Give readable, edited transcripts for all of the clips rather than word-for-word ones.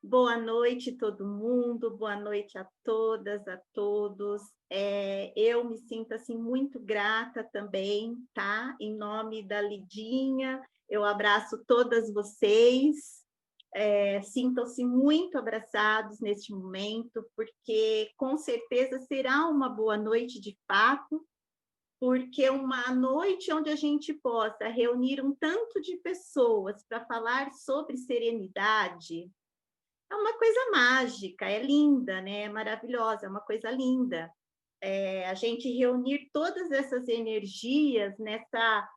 Boa noite, todo mundo. Boa noite a todas, a todos. Eu me sinto assim muito grata também, tá? Em nome da Lidinha, eu abraço todas vocês. Sintam-se muito abraçados neste momento, porque com certeza será uma boa noite de fato, porque uma noite onde a gente possa reunir um tanto de pessoas para falar sobre serenidade é uma coisa mágica, é linda, né? É maravilhosa, é uma coisa linda. A gente reunir todas essas energias nessa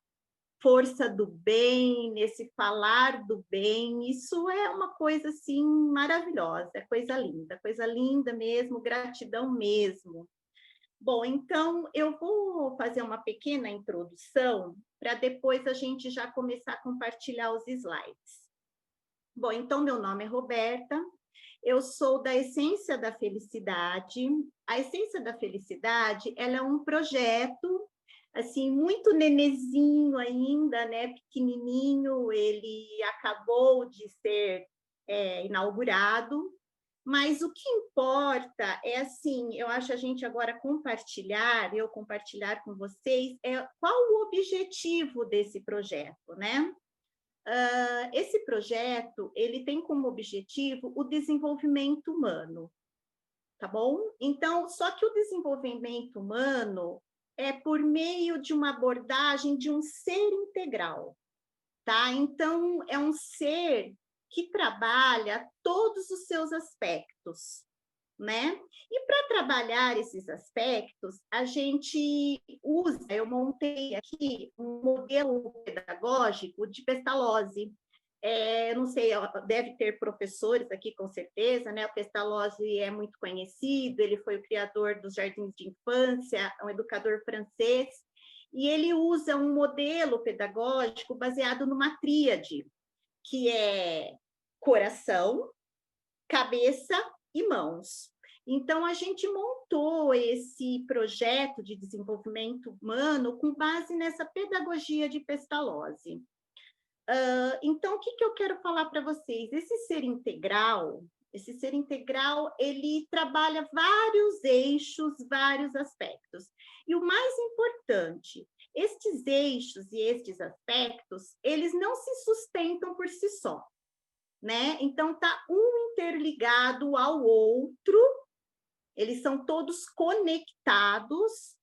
força do bem, nesse falar do bem, isso é uma coisa assim maravilhosa, é coisa linda mesmo, gratidão mesmo. Bom, então eu vou fazer uma pequena introdução para depois a gente já começar a compartilhar os slides. Bom, então meu nome é Roberta, eu sou da Essência da Felicidade. A Essência da Felicidade, ela é um projeto, assim, muito nenezinho ainda, né, pequenininho, ele acabou de ser inaugurado, mas o que importa é, assim, eu acho a gente agora compartilhar, eu compartilhar com vocês, qual o objetivo desse projeto, né? Esse projeto, ele tem como objetivo o desenvolvimento humano, tá bom? Então, só que o desenvolvimento humano é por meio de uma abordagem de um ser integral, tá? Então, é um ser que trabalha todos os seus aspectos, né? E para trabalhar esses aspectos, a gente usa, eu montei aqui um modelo pedagógico de Pestalozzi. Não sei, deve ter professores aqui com certeza, né? O Pestalozzi é muito conhecido, ele foi o criador dos jardins de infância, é um educador francês, e ele usa um modelo pedagógico baseado numa tríade, que é coração, cabeça e mãos. Então, a gente montou esse projeto de desenvolvimento humano com base nessa pedagogia de Pestalozzi. Então, o que eu quero falar para vocês? Esse ser integral, ele trabalha vários eixos, vários aspectos. E o mais importante, estes eixos e estes aspectos, eles não se sustentam por si só, né? Então, tá um interligado ao outro, eles são todos conectados,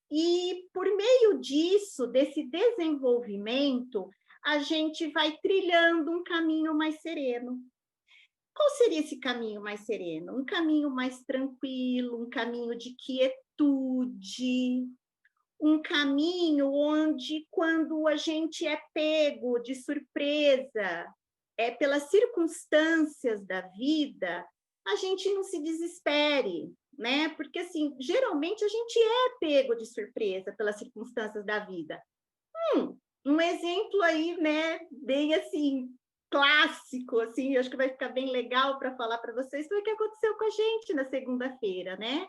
e por meio disso, desse desenvolvimento, a gente vai trilhando um caminho mais sereno. Qual seria esse caminho mais sereno? Um caminho mais tranquilo, um caminho de quietude, um caminho onde, quando a gente é pego de surpresa pelas circunstâncias da vida, a gente não se desespere, né? Porque, assim, geralmente a gente é pego de surpresa pelas circunstâncias da vida. Um exemplo aí, né, bem assim, clássico, assim, acho que vai ficar bem legal para falar para vocês, foi o que aconteceu com a gente na segunda-feira, né?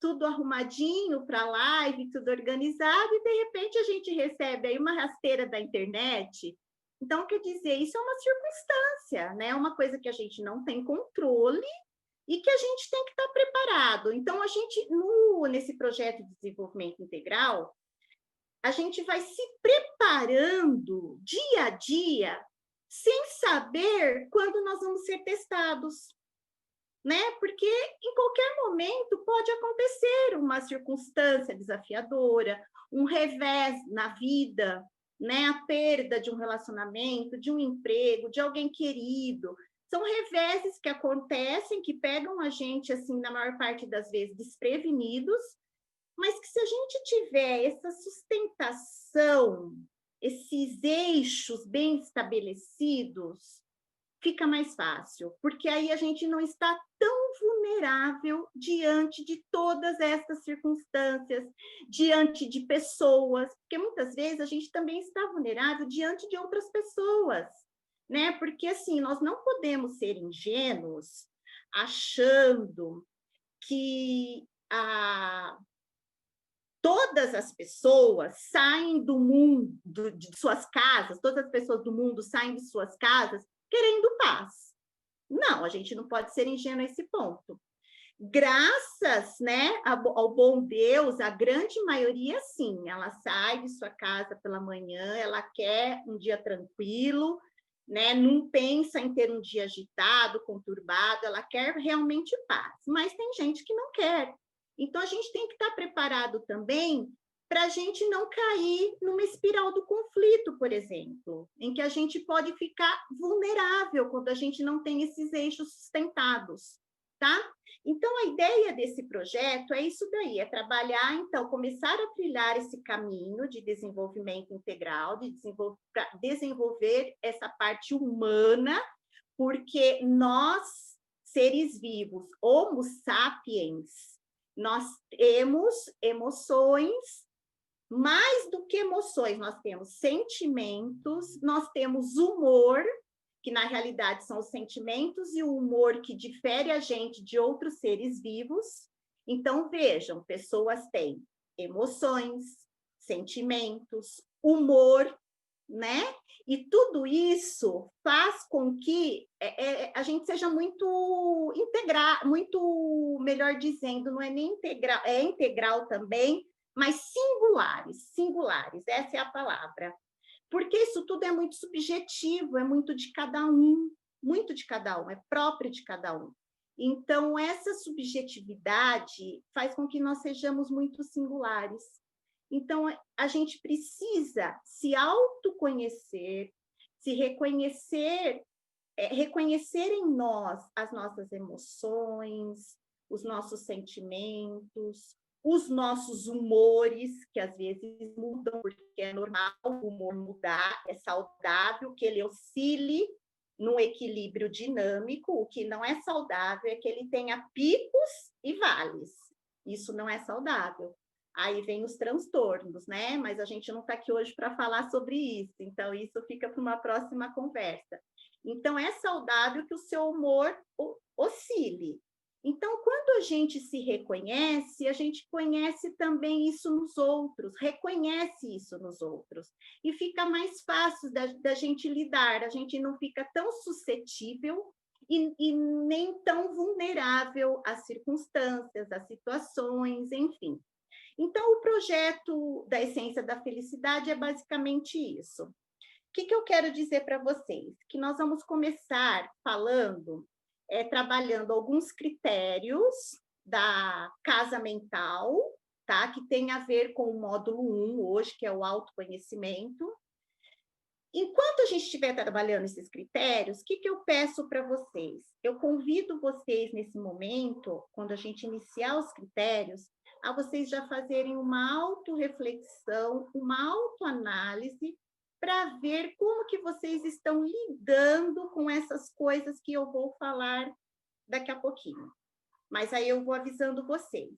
Tudo arrumadinho para a live, tudo organizado, e de repente a gente recebe aí uma rasteira da internet. Então, quer dizer, isso é uma circunstância, né? Uma coisa que a gente não tem controle e que a gente tem que estar preparado. Então, a gente, nesse projeto de desenvolvimento integral, a gente vai se preparando dia a dia, sem saber quando nós vamos ser testados, né? Porque em qualquer momento pode acontecer uma circunstância desafiadora, um revés na vida, né? A perda de um relacionamento, de um emprego, de alguém querido. São reveses que acontecem, que pegam a gente, assim, na maior parte das vezes, desprevenidos, mas que se a gente tiver essa sustentação, esses eixos bem estabelecidos, fica mais fácil, porque aí a gente não está tão vulnerável diante de todas essas circunstâncias, diante de pessoas, porque muitas vezes a gente também está vulnerável diante de outras pessoas, né? Porque assim, nós não podemos ser ingênuos achando que todas as pessoas saem do mundo, de suas casas, todas as pessoas do mundo saem de suas casas querendo paz. Não, a gente não pode ser ingênuo a esse ponto. Graças, né, ao bom Deus, a grande maioria, sim, ela sai de sua casa pela manhã, ela quer um dia tranquilo, né, não pensa em ter um dia agitado, conturbado, ela quer realmente paz, mas tem gente que não quer. Então, a gente tem que estar preparado também para a gente não cair numa espiral do conflito, por exemplo, em que a gente pode ficar vulnerável quando a gente não tem esses eixos sustentados, tá? Então, a ideia desse projeto é isso daí, é trabalhar, então, começar a trilhar esse caminho de desenvolvimento integral, de desenvolver essa parte humana, porque nós, seres vivos, Homo sapiens, nós temos emoções, mais do que emoções, nós temos sentimentos, nós temos humor, que na realidade são os sentimentos e o humor que difere a gente de outros seres vivos. Então, vejam, pessoas têm emoções, sentimentos, humor, né? E tudo isso faz com que a gente seja muito integral, muito, melhor dizendo, não é nem integral, é integral também, mas singulares, essa é a palavra. Porque isso tudo é muito subjetivo, é muito de cada um, é próprio de cada um. Então, essa subjetividade faz com que nós sejamos muito singulares. Então, a gente precisa se autoconhecer, se reconhecer, reconhecer em nós as nossas emoções, os nossos sentimentos, os nossos humores, que às vezes mudam, porque é normal o humor mudar, é saudável que ele oscile num equilíbrio dinâmico, o que não é saudável é que ele tenha picos e vales. Isso não é saudável. Aí vem os transtornos, né? Mas a gente não está aqui hoje para falar sobre isso, então isso fica para uma próxima conversa. Então, é saudável que o seu humor oscile. Então, quando a gente se reconhece, a gente conhece também isso nos outros, reconhece isso nos outros. E fica mais fácil da gente lidar, a gente não fica tão suscetível e nem tão vulnerável às circunstâncias, às situações, enfim. Então, o projeto da Essência da Felicidade é basicamente isso. O que eu quero dizer para vocês? Que nós vamos começar falando, trabalhando alguns critérios da casa mental, tá? Que tem a ver com o módulo 1 hoje, que é o autoconhecimento. Enquanto a gente estiver trabalhando esses critérios, o que eu peço para vocês? Eu convido vocês nesse momento, quando a gente iniciar os critérios, a vocês já fazerem uma autorreflexão, uma autoanálise, para ver como que vocês estão lidando com essas coisas que eu vou falar daqui a pouquinho. Mas aí eu vou avisando vocês.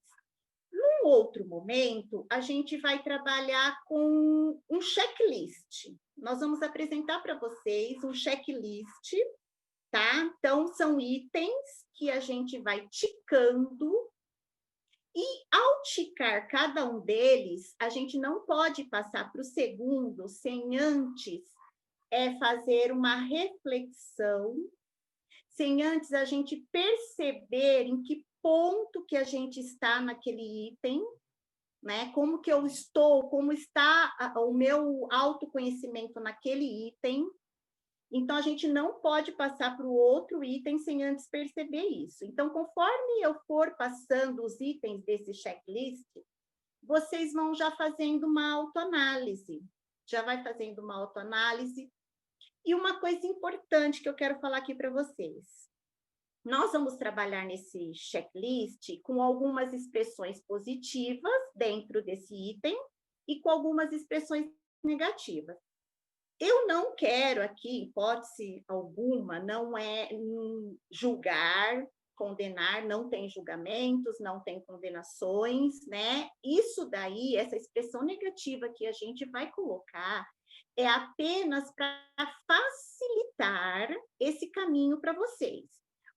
Num outro momento, a gente vai trabalhar com um checklist. Nós vamos apresentar para vocês um checklist, tá? Então, são itens que a gente vai ticando e, ao ticar cada um deles, a gente não pode passar para o segundo sem antes fazer uma reflexão, sem antes a gente perceber em que ponto que a gente está naquele item, né? Como que eu estou, como está o meu autoconhecimento naquele item. Então, a gente não pode passar para o outro item sem antes perceber isso. Então, conforme eu for passando os itens desse checklist, vocês vão já fazendo uma autoanálise. Já vai fazendo uma autoanálise. E uma coisa importante que eu quero falar aqui para vocês. Nós vamos trabalhar nesse checklist com algumas expressões positivas dentro desse item e com algumas expressões negativas. Eu não quero aqui, hipótese alguma, não é julgar, condenar, não tem julgamentos, não tem condenações, né? Isso daí, essa expressão negativa que a gente vai colocar, é apenas para facilitar esse caminho para vocês.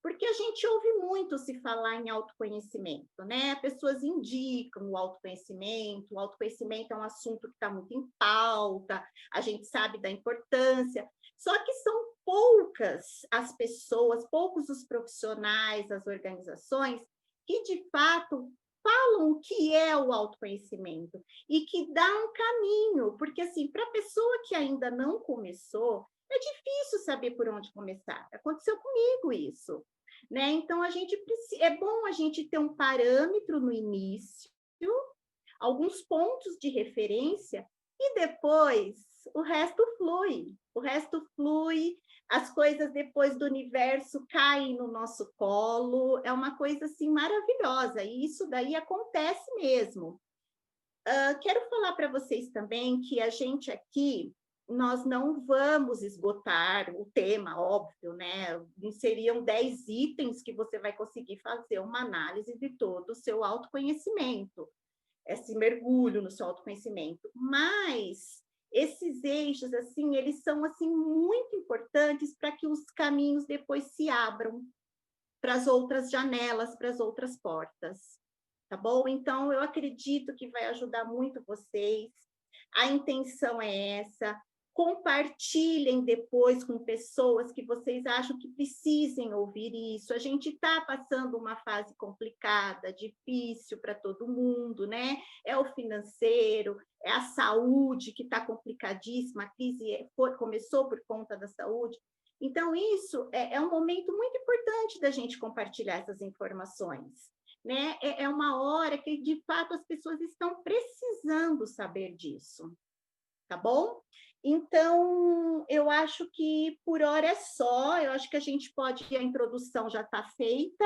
Porque a gente ouve muito se falar em autoconhecimento, né? Pessoas indicam o autoconhecimento é um assunto que está muito em pauta, a gente sabe da importância, Só que são poucas as pessoas, poucos os profissionais, as organizações, que de fato falam o que é o autoconhecimento e que dá um caminho, porque assim, para a pessoa que ainda não começou, é difícil saber por onde começar. Aconteceu comigo isso, né? Então a gente é bom a gente ter um parâmetro no início, alguns pontos de referência e depois o resto flui. O resto flui, as coisas depois do universo caem no nosso colo, é uma coisa assim maravilhosa, e isso daí acontece mesmo. Quero falar para vocês também que a gente aqui, nós não vamos esgotar o tema, óbvio, né? Seriam 10 itens que você vai conseguir fazer uma análise de todo o seu autoconhecimento, esse mergulho no seu autoconhecimento, mas esses eixos, assim, eles são, assim, muito importantes para que os caminhos depois se abram para as outras janelas, para as outras portas, tá bom? Então, eu acredito que vai ajudar muito vocês, a intenção é essa, compartilhem depois com pessoas que vocês acham que precisem ouvir isso. A gente está passando uma fase complicada, difícil para todo mundo, né? É o financeiro, é a saúde que está complicadíssima, a crise começou por conta da saúde. Então, isso é um momento muito importante da gente compartilhar essas informações, né? É uma hora que, de fato, as pessoas estão precisando saber disso, tá bom? Então, eu acho que por hora é só, eu acho que a gente pode, a introdução já está feita,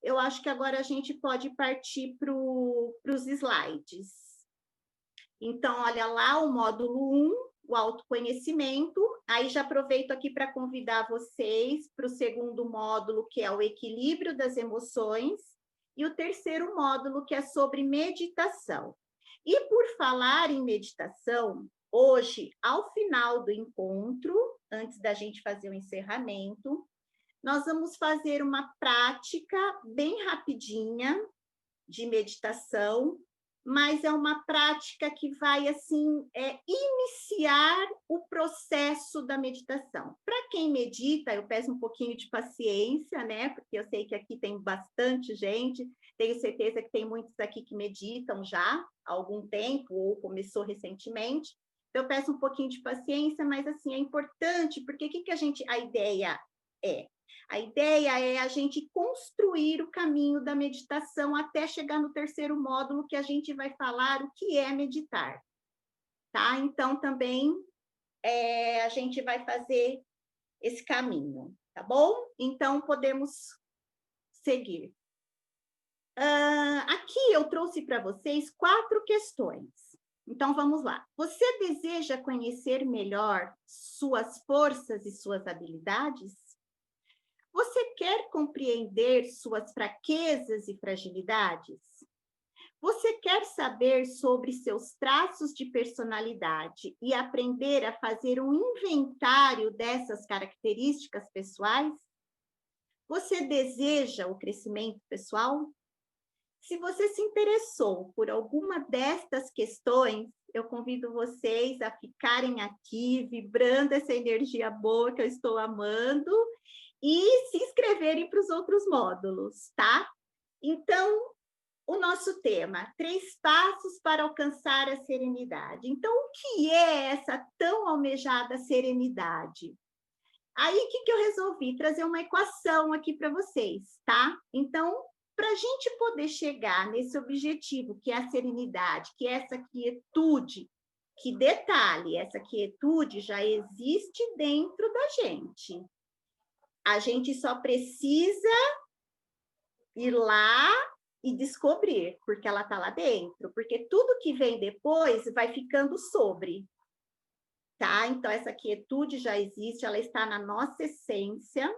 eu acho que agora a gente pode partir para os slides. Então, olha lá o módulo 1, o autoconhecimento, aí já aproveito aqui para convidar vocês para o segundo módulo, que é o equilíbrio das emoções, e o terceiro módulo, que é sobre meditação. E por falar em meditação, hoje, ao final do encontro, antes da gente fazer o encerramento, nós vamos fazer uma prática bem rapidinha de meditação, mas é uma prática que vai, assim, iniciar o processo da meditação. Para quem medita, eu peço um pouquinho de paciência, né? Porque eu sei que aqui tem bastante gente, tenho certeza que tem muitos aqui que meditam já há algum tempo ou começou recentemente. Então, eu peço um pouquinho de paciência, mas, assim, é importante, porque a ideia é? A ideia é a gente construir o caminho da meditação até chegar no terceiro módulo, que a gente vai falar o que é meditar, tá? Então, também a gente vai fazer esse caminho, tá bom? Então, podemos seguir. Aqui eu trouxe para vocês 4 questões. Então, vamos lá. Você deseja conhecer melhor suas forças e suas habilidades? Você quer compreender suas fraquezas e fragilidades? Você quer saber sobre seus traços de personalidade e aprender a fazer um inventário dessas características pessoais? Você deseja o crescimento pessoal? Se você se interessou por alguma destas questões, eu convido vocês a ficarem aqui, vibrando essa energia boa que eu estou amando, e se inscreverem para os outros módulos, tá? Então, o nosso tema, 3 passos para alcançar a serenidade. Então, o que é essa tão almejada serenidade? Aí, o que eu resolvi? Trazer uma equação aqui para vocês, tá? Então, para a gente poder chegar nesse objetivo, que é a serenidade, que é essa quietude, que detalhe, essa quietude já existe dentro da gente. A gente só precisa ir lá e descobrir, porque ela está lá dentro, porque tudo que vem depois vai ficando sobre, tá? Então, essa quietude já existe, ela está na nossa essência,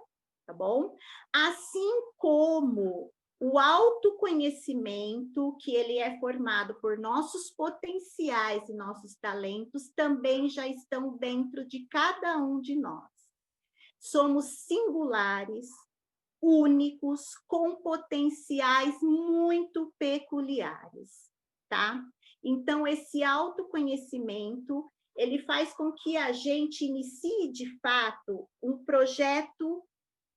tá bom? Assim como o autoconhecimento, que ele é formado por nossos potenciais e nossos talentos, também já estão dentro de cada um de nós. Somos singulares, únicos, com potenciais muito peculiares, tá? Então, esse autoconhecimento, ele faz com que a gente inicie, de fato, um projeto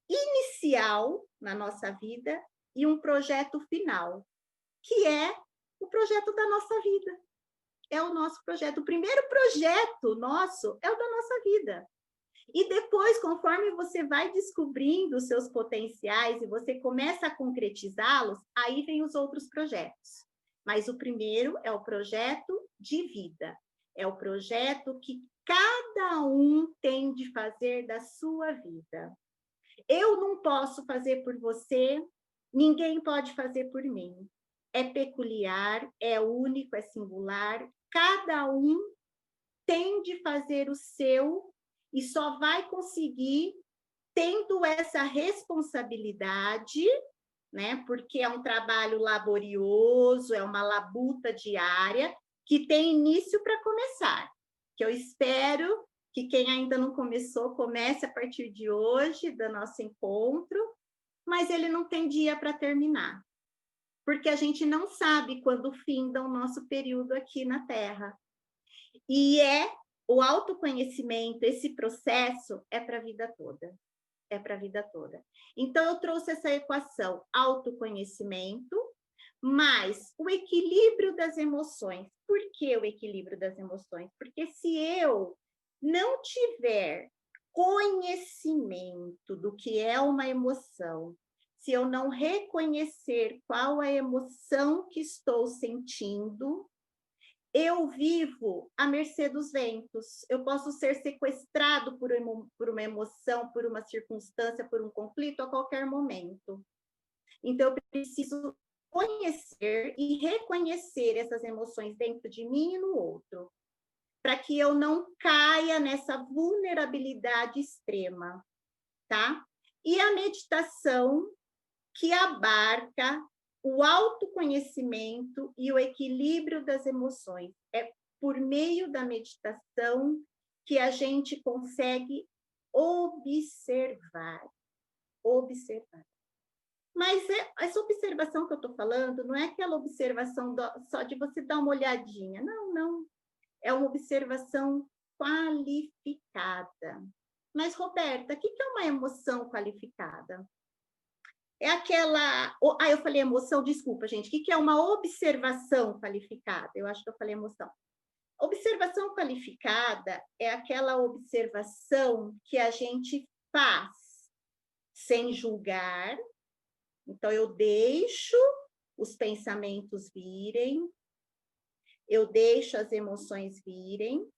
inicial na nossa vida e um projeto final, que é o projeto da nossa vida. É o nosso projeto. O primeiro projeto nosso é o da nossa vida. E depois, conforme você vai descobrindo os seus potenciais e você começa a concretizá-los, aí vem os outros projetos. Mas o primeiro é o projeto de vida. É o projeto que cada um tem de fazer da sua vida. Eu não posso fazer por você, ninguém pode fazer por mim. É peculiar, é único, é singular. Cada um tem de fazer o seu e só vai conseguir tendo essa responsabilidade, né? Porque é um trabalho laborioso, é uma labuta diária que tem início para começar. Que eu espero que quem ainda não começou, comece a partir de hoje, do nosso encontro, mas ele não tem dia para terminar, porque a gente não sabe quando finda o nosso período aqui na Terra. E o autoconhecimento, esse processo é para a vida toda. É para a vida toda. Então, eu trouxe essa equação: autoconhecimento mais o equilíbrio das emoções. Por que o equilíbrio das emoções? Porque se eu não tiver conhecimento do que é uma emoção, se eu não reconhecer qual a emoção que estou sentindo, eu vivo à mercê dos ventos. Eu posso ser sequestrado por uma emoção, por uma circunstância, por um conflito a qualquer momento. Então, eu preciso conhecer e reconhecer essas emoções dentro de mim e no outro, para que eu não caia nessa vulnerabilidade extrema, tá? E a meditação, que abarca o autoconhecimento e o equilíbrio das emoções. É por meio da meditação que a gente consegue observar. Mas essa observação que eu estou falando não é aquela observação só de você dar uma olhadinha. Não. É uma observação qualificada. Mas, Roberta, o que é uma emoção qualificada? É aquela... eu falei emoção, desculpa, gente. O que é uma observação qualificada? Eu acho que eu falei emoção. Observação qualificada é aquela observação que a gente faz sem julgar. Então, eu deixo os pensamentos virem, eu deixo as emoções virem,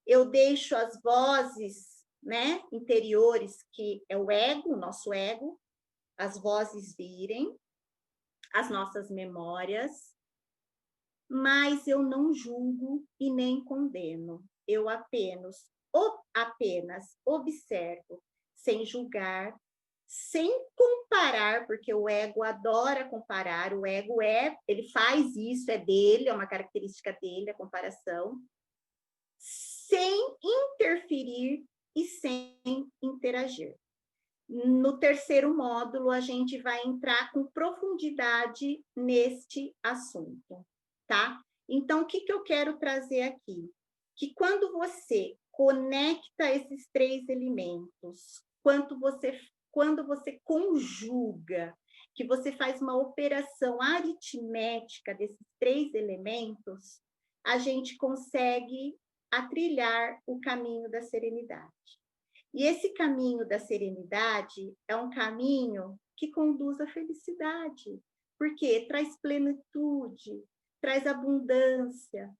eu deixo as vozes, né, interiores, que é o ego, o nosso ego, as vozes virem, as nossas memórias, mas eu não julgo e nem condeno. Eu apenas observo, sem julgar, sem comparar, porque o ego adora comparar, o ego ele faz isso, é dele, é uma característica dele, a comparação, sem interferir e sem interagir. No terceiro módulo, a gente vai entrar com profundidade neste assunto, tá? Então, o que eu quero trazer aqui? Que quando você conecta esses três elementos, quando você conjuga, que você faz uma operação aritmética desses três elementos, a gente consegue trilhar o caminho da serenidade. E esse caminho da serenidade é um caminho que conduz à felicidade, porque traz plenitude, traz abundância,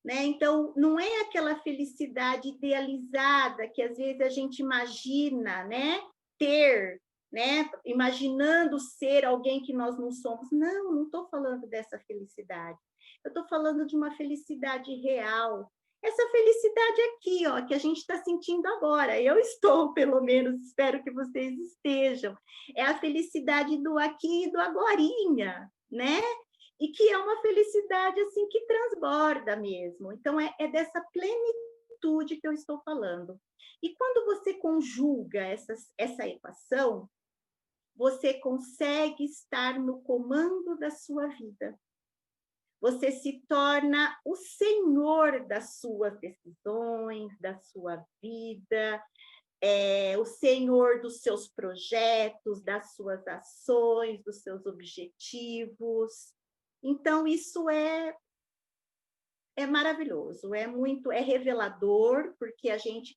né? Então, não é aquela felicidade idealizada que às vezes a gente imagina, né? Ter, né? Imaginando ser alguém que nós não somos. Não estou falando dessa felicidade. Eu estou falando de uma felicidade real. Essa felicidade aqui, ó, que a gente está sentindo agora. Eu estou, pelo menos, espero que vocês estejam. É a felicidade do aqui e do agorinha, né? E que é uma felicidade assim que transborda mesmo. Então, é dessa plenitude que eu estou falando. E quando você conjuga essa equação, você consegue estar no comando da sua vida. você se torna o senhor das suas decisões, da sua vida, o senhor dos seus projetos, das suas ações, dos seus objetivos. Então, isso é maravilhoso, é revelador, porque a gente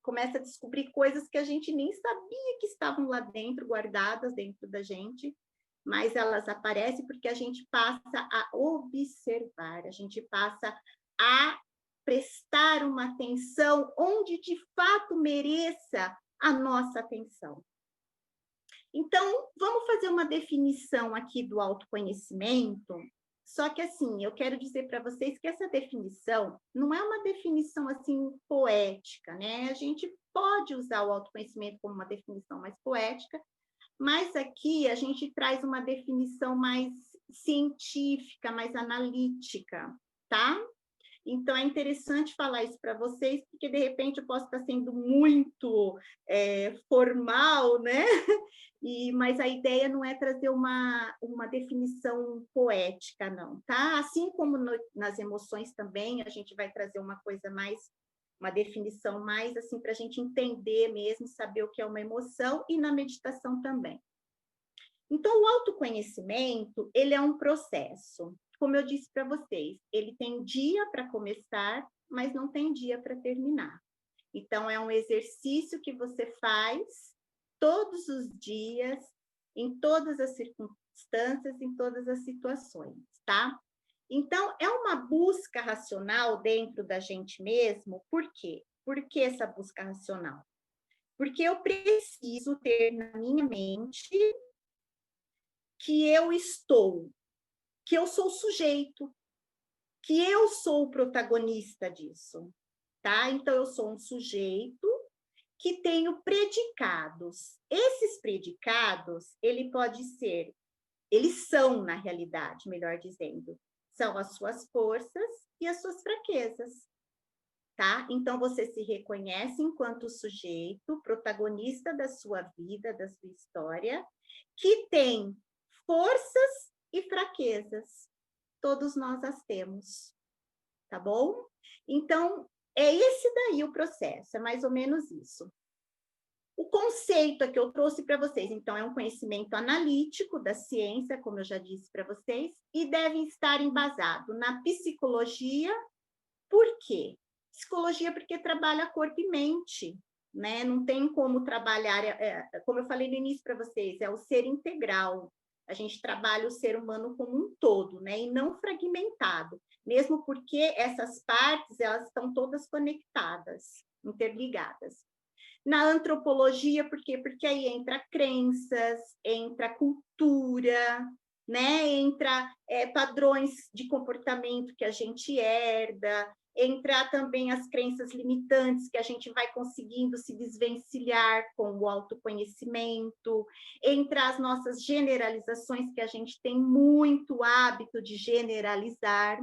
começa a descobrir coisas que a gente nem sabia que estavam lá dentro, guardadas dentro da gente, mas elas aparecem porque a gente passa a observar, a gente passa a prestar uma atenção onde de fato mereça a nossa atenção. Então, vamos fazer uma definição aqui do autoconhecimento. Só que assim, eu quero dizer para vocês que essa definição não é uma definição assim poética, né? A gente pode usar o autoconhecimento como uma definição mais poética, mas aqui a gente traz uma definição mais científica, mais analítica, tá? Então, é interessante falar isso para vocês, porque de repente eu posso estar sendo muito formal, né? Mas a ideia não é trazer uma definição poética, não, tá? Assim como nas emoções também, a gente vai trazer uma definição mais assim para a gente entender mesmo, saber o que é uma emoção, e na meditação também. Então, o autoconhecimento, ele é um processo. Como eu disse para vocês, ele tem dia para começar, mas não tem dia para terminar. Então, é um exercício que você faz todos os dias, em todas as circunstâncias, em todas as situações, tá? Então, é uma busca racional dentro da gente mesmo. Por quê? Por que essa busca racional? Porque eu preciso ter na minha mente que eu sou o sujeito, que eu sou o protagonista disso, tá? Então, eu sou um sujeito que tenho predicados. Esses predicados, eles são, na realidade, melhor dizendo, são as suas forças e as suas fraquezas, tá? Então, você se reconhece enquanto sujeito, protagonista da sua vida, da sua história, que tem forças e fraquezas. Todos nós as temos, tá bom? Então, é esse daí o processo, é mais ou menos isso. O conceito que eu trouxe para vocês, então, é um conhecimento analítico da ciência, como eu já disse para vocês, e deve estar embasado na psicologia. Por quê? Psicologia porque trabalha corpo e mente, né? Não tem como trabalhar, como eu falei no início para vocês, é o ser integral. A gente trabalha o ser humano como um todo, né? E não fragmentado, mesmo porque essas partes, elas estão todas conectadas, interligadas. Na antropologia, por quê? Porque aí entra crenças, entra cultura, né? Entra padrões de comportamento que a gente herda, entra também as crenças limitantes que a gente vai conseguindo se desvencilhar com o autoconhecimento, entra as nossas generalizações, que a gente tem muito hábito de generalizar,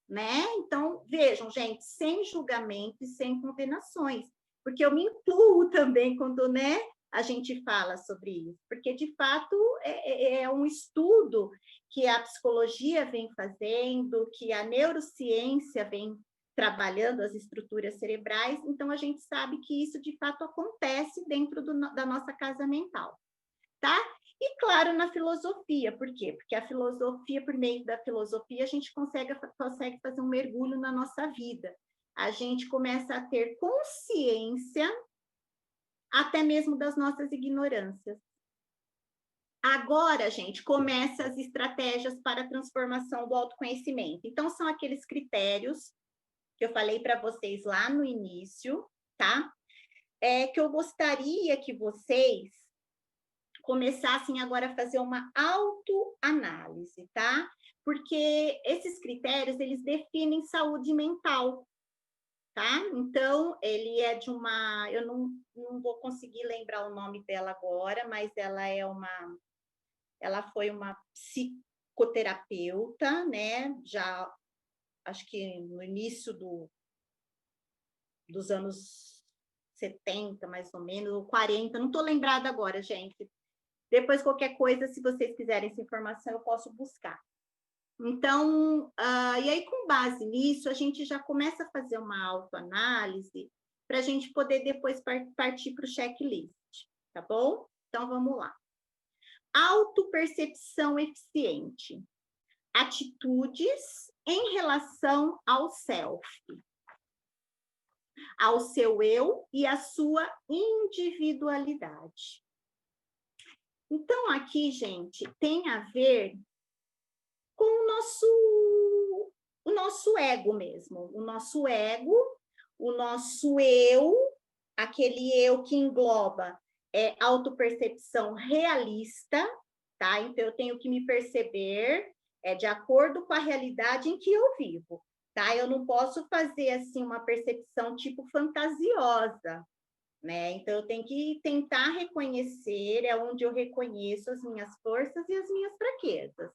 né? Então, vejam, gente, sem julgamento e sem condenações, porque eu me incluo também quando, né, a gente fala sobre isso, porque de fato é um estudo que a psicologia vem fazendo, que a neurociência vem trabalhando as estruturas cerebrais, então a gente sabe que isso de fato acontece dentro da nossa casa mental, tá? E claro, na filosofia, por quê? Porque a filosofia, por meio da filosofia, a gente consegue fazer um mergulho na nossa vida. A gente começa a ter consciência até mesmo das nossas ignorâncias. Agora, gente, começa as estratégias para a transformação do autoconhecimento. Então, são aqueles critérios que eu falei para vocês lá no início, tá? Que eu gostaria que vocês começassem agora a fazer uma autoanálise, tá? Porque esses critérios, eles definem saúde mental, tá? Então, ele é de uma... Eu não vou conseguir lembrar o nome dela agora, mas ela foi uma psicoterapeuta, né? Já, acho que no início dos anos 70, mais ou menos, ou 40, não estou lembrada agora, gente. Depois, qualquer coisa, se vocês quiserem essa informação, eu posso buscar. Então, e aí com base nisso, a gente já começa a fazer uma autoanálise para a gente poder depois partir para o checklist, tá bom? Então, vamos lá. Autopercepção eficiente. Atitudes em relação ao self, ao seu eu e à sua individualidade. Então, aqui, gente, tem a ver com o nosso ego mesmo, o nosso ego, o nosso eu, aquele eu que engloba autopercepção realista, tá? Então, eu tenho que me perceber de acordo com a realidade em que eu vivo, tá? Eu não posso fazer, assim, uma percepção tipo fantasiosa, né? Então, eu tenho que tentar reconhecer, é onde eu reconheço as minhas forças e as minhas fraquezas,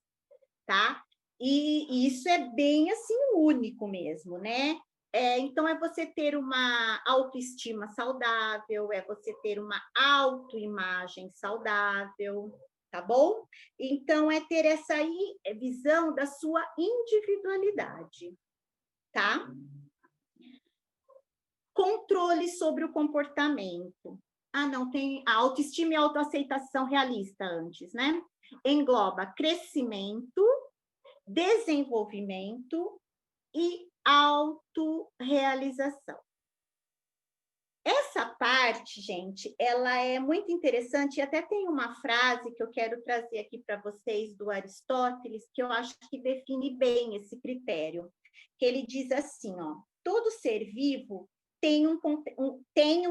tá? E isso é bem, assim, único mesmo, né? Então, é você ter uma autoestima saudável, é você ter uma autoimagem saudável, tá bom? Então, é ter essa aí, visão da sua individualidade, tá? Controle sobre o comportamento. Ah, não, tem a autoestima e autoaceitação realista antes, né? Engloba crescimento, desenvolvimento e autorrealização. Essa parte, gente, ela é muito interessante e até tem uma frase que eu quero trazer aqui para vocês do Aristóteles, que eu acho que define bem esse critério. Que ele diz assim, ó, todo ser vivo tem um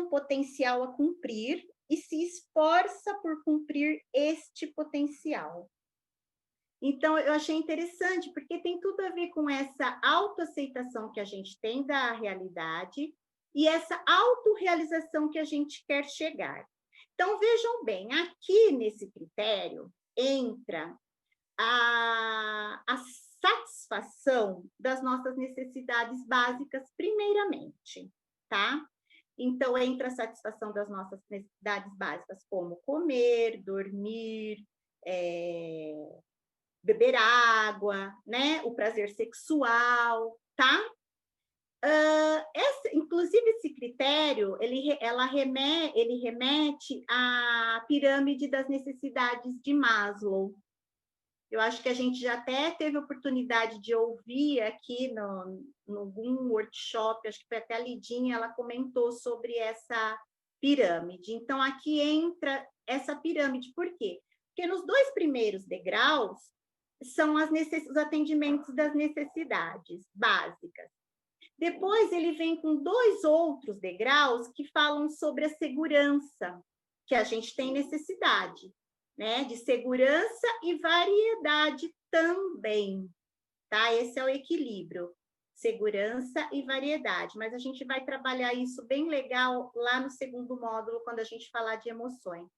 potencial a cumprir e se esforça por cumprir este potencial. Então, eu achei interessante, porque tem tudo a ver com essa autoaceitação que a gente tem da realidade e essa autorrealização que a gente quer chegar. Então, vejam bem, aqui nesse critério entra a satisfação das nossas necessidades básicas, primeiramente, tá? Então, entra a satisfação das nossas necessidades básicas, como comer, dormir, beber água, né? O prazer sexual, tá? Inclusive, esse critério, ele remete à pirâmide das necessidades de Maslow. Eu acho que a gente já até teve oportunidade de ouvir aqui no algum workshop, acho que foi até a Lidinha, ela comentou sobre essa pirâmide. Então, aqui entra essa pirâmide. Por quê? Porque nos 2 primeiros degraus são os atendimentos das necessidades básicas. Depois, ele vem com 2 outros degraus que falam sobre a segurança, que a gente tem necessidade, né? De segurança e variedade também, tá? Esse é o equilíbrio, segurança e variedade. Mas a gente vai trabalhar isso bem legal lá no segundo módulo, quando a gente falar de emoções.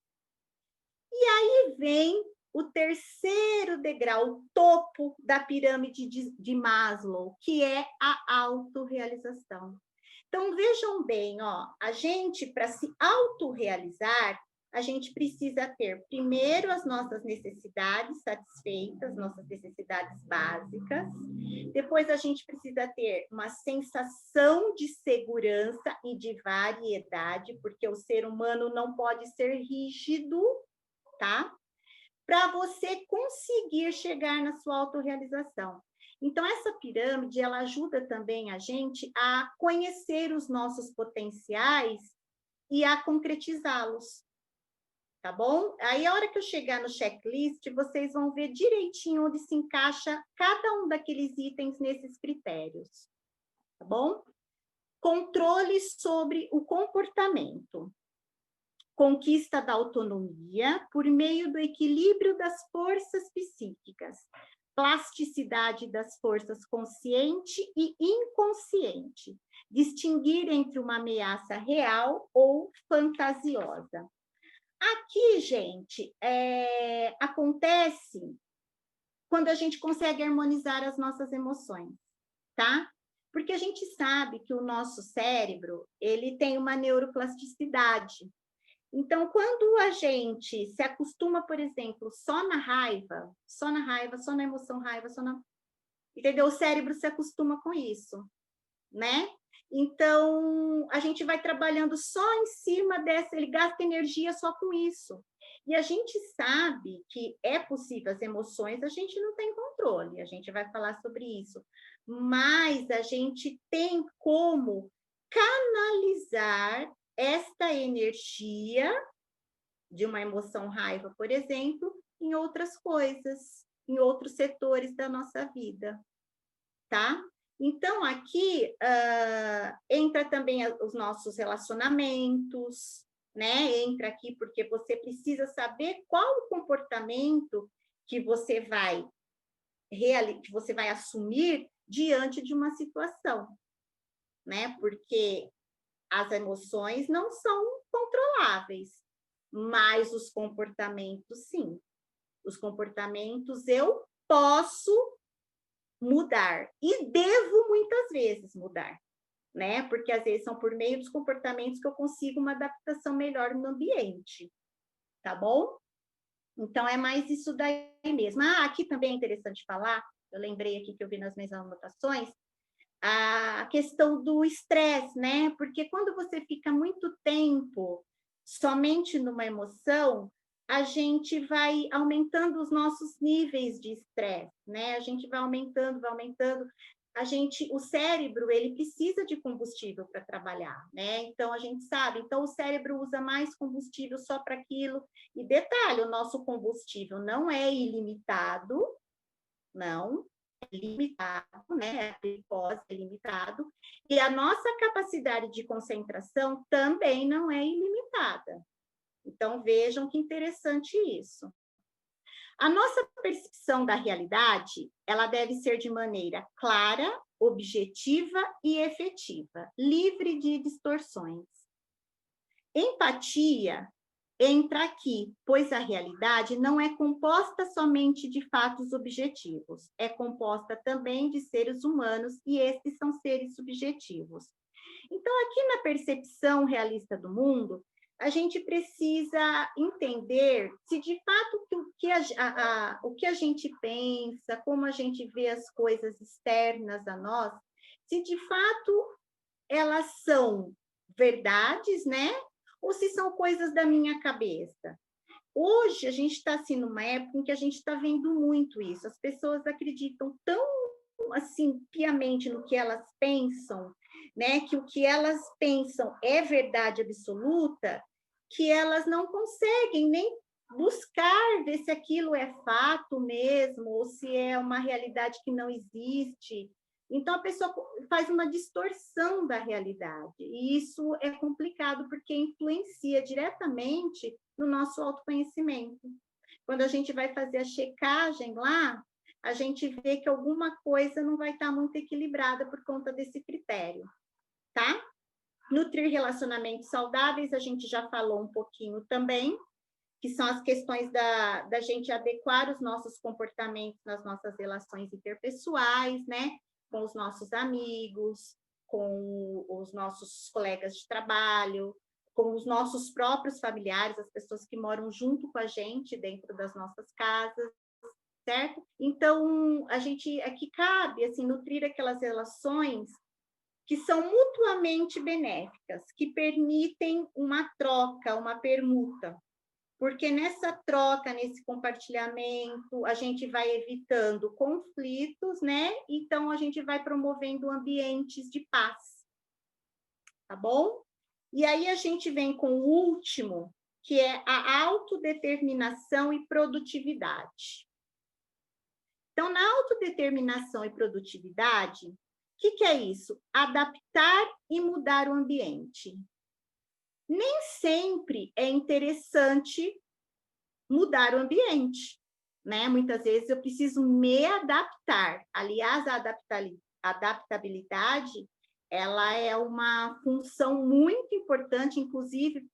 E aí vem o terceiro degrau, o topo da pirâmide de Maslow, que é a autorrealização. Então, vejam bem, ó, a gente, para se autorrealizar, a gente precisa ter, primeiro, as nossas necessidades satisfeitas, nossas necessidades básicas. Depois, a gente precisa ter uma sensação de segurança e de variedade, porque o ser humano não pode ser rígido, tá? Para você conseguir chegar na sua autorrealização. Então, essa pirâmide, ela ajuda também a gente a conhecer os nossos potenciais e a concretizá-los, tá bom? Aí, a hora que eu chegar no checklist, vocês vão ver direitinho onde se encaixa cada um daqueles itens nesses critérios, tá bom? Controle sobre o comportamento. Conquista da autonomia por meio do equilíbrio das forças psíquicas, plasticidade das forças consciente e inconsciente, distinguir entre uma ameaça real ou fantasiosa. Aqui, gente, acontece quando a gente consegue harmonizar as nossas emoções, tá? Porque a gente sabe que o nosso cérebro, ele tem uma neuroplasticidade. Então, quando a gente se acostuma, por exemplo, só na raiva, só na emoção raiva, entendeu? O cérebro se acostuma com isso, né? Então, a gente vai trabalhando só em cima dessa, ele gasta energia só com isso. E a gente sabe que é possível, as emoções a gente não tem controle, a gente vai falar sobre isso, mas a gente tem como canalizar esta energia de uma emoção raiva, por exemplo, em outras coisas, em outros setores da nossa vida, tá? Então, aqui entra também os nossos relacionamentos, né? Entra aqui porque você precisa saber qual o comportamento que você vai que você vai assumir diante de uma situação, né? Porque as emoções não são controláveis, mas os comportamentos, sim. Os comportamentos eu posso mudar e devo muitas vezes mudar, né? Porque às vezes são por meio dos comportamentos que eu consigo uma adaptação melhor no ambiente, tá bom? Então é mais isso daí mesmo. Ah, aqui também é interessante falar, eu lembrei aqui que eu vi nas minhas anotações, a questão do estresse, né? Porque quando você fica muito tempo somente numa emoção, a gente vai aumentando os nossos níveis de estresse, né? A gente vai aumentando, vai aumentando. A gente, o cérebro, ele precisa de combustível para trabalhar, né? Então a gente sabe, então o cérebro usa mais combustível só para aquilo. E detalhe, o nosso combustível não é ilimitado, não, é limitado, né? A glicose é limitado, e a nossa capacidade de concentração também não é ilimitada. Então, vejam que interessante isso. A nossa percepção da realidade, ela deve ser de maneira clara, objetiva e efetiva, livre de distorções. Empatia entra aqui, pois a realidade não é composta somente de fatos objetivos, é composta também de seres humanos e estes são seres subjetivos. Então, aqui na percepção realista do mundo, a gente precisa entender se de fato o que a gente pensa, como a gente vê as coisas externas a nós, se de fato elas são verdades, né? Ou se são coisas da minha cabeça. Hoje, a gente está assim, numa época em que a gente está vendo muito isso. As pessoas acreditam tão assim piamente no que elas pensam, né? Que o que elas pensam é verdade absoluta, que elas não conseguem nem buscar ver se aquilo é fato mesmo ou se é uma realidade que não existe. Então, a pessoa faz uma distorção da realidade, e isso é complicado porque influencia diretamente no nosso autoconhecimento. Quando a gente vai fazer a checagem lá, a gente vê que alguma coisa não vai estar muito equilibrada por conta desse critério, tá? Nutrir relacionamentos saudáveis, a gente já falou um pouquinho também, que são as questões da gente adequar os nossos comportamentos nas nossas relações interpessoais, né? Com os nossos amigos, com os nossos colegas de trabalho, com os nossos próprios familiares, as pessoas que moram junto com a gente dentro das nossas casas, certo? Então, a gente aqui cabe assim nutrir aquelas relações que são mutuamente benéficas, que permitem uma troca, uma permuta, porque nessa troca, nesse compartilhamento, a gente vai evitando conflitos, né? Então, a gente vai promovendo ambientes de paz, tá bom? E aí a gente vem com o último, que é a autodeterminação e produtividade. Então, na autodeterminação e produtividade, o que é isso? Adaptar e mudar o ambiente. Nem sempre é interessante mudar o ambiente, né? Muitas vezes eu preciso me adaptar. Aliás, a adaptabilidade, ela é uma função muito importante, inclusive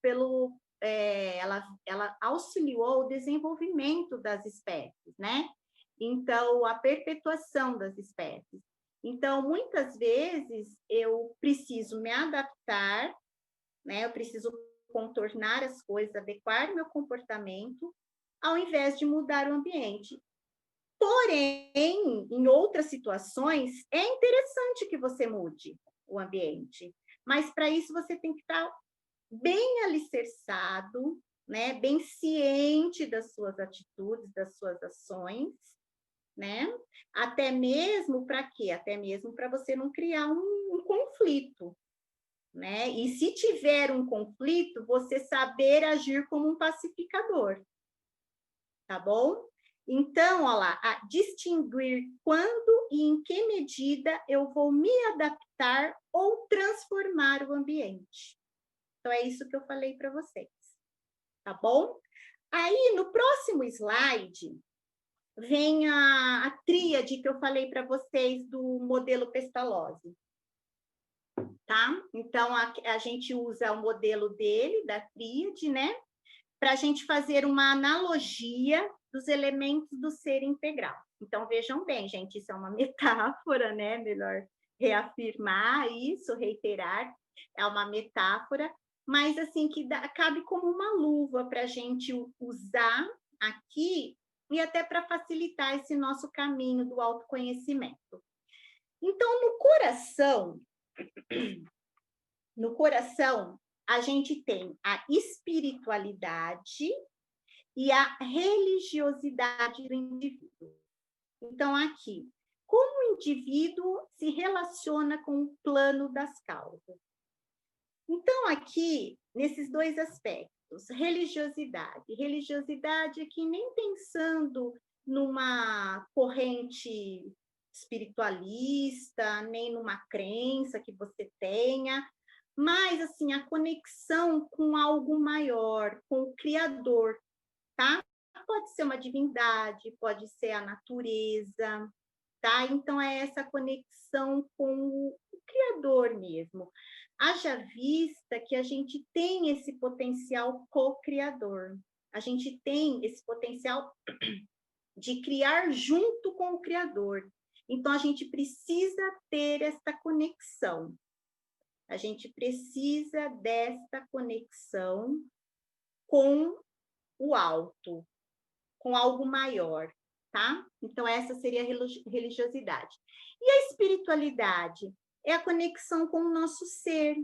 ela auxiliou o desenvolvimento das espécies, né? Então, a perpetuação das espécies. Então, muitas vezes eu preciso me adaptar, né? Eu preciso contornar as coisas, adequar meu comportamento, ao invés de mudar o ambiente. Porém, em outras situações, é interessante que você mude o ambiente, mas para isso você tem que estar bem alicerçado, né? Bem ciente das suas atitudes, das suas ações, né? Até mesmo para quê? Até mesmo para você não criar um conflito, né? E se tiver um conflito, você saber agir como um pacificador, tá bom? Então, olha lá, distinguir quando e em que medida eu vou me adaptar ou transformar o ambiente. Então, é isso que eu falei para vocês, tá bom? Aí, no próximo slide, vem a tríade que eu falei para vocês do modelo Pestalozzi, tá? Então, a gente usa o modelo dele, da tríade, né? Para a gente fazer uma analogia dos elementos do ser integral. Então, vejam bem, gente, isso é uma metáfora, né? Melhor reafirmar isso, reiterar, é uma metáfora, mas assim, que cabe como uma luva para a gente usar aqui e até para facilitar esse nosso caminho do autoconhecimento. Então, no coração, a gente tem a espiritualidade e a religiosidade do indivíduo. Então, aqui, como o indivíduo se relaciona com o plano das causas? Então, aqui, nesses dois aspectos, religiosidade. Religiosidade aqui nem pensando numa corrente espiritualista, nem numa crença que você tenha, mas, assim, a conexão com algo maior, com o Criador, tá? Pode ser uma divindade, pode ser a natureza, tá? Então, é essa conexão com o Criador mesmo. Haja vista que a gente tem esse potencial co-criador. A gente tem esse potencial de criar junto com o Criador. Então, a gente precisa ter esta conexão. A gente precisa desta conexão com o alto, com algo maior, tá? Então, essa seria a religiosidade. E a espiritualidade é a conexão com o nosso ser,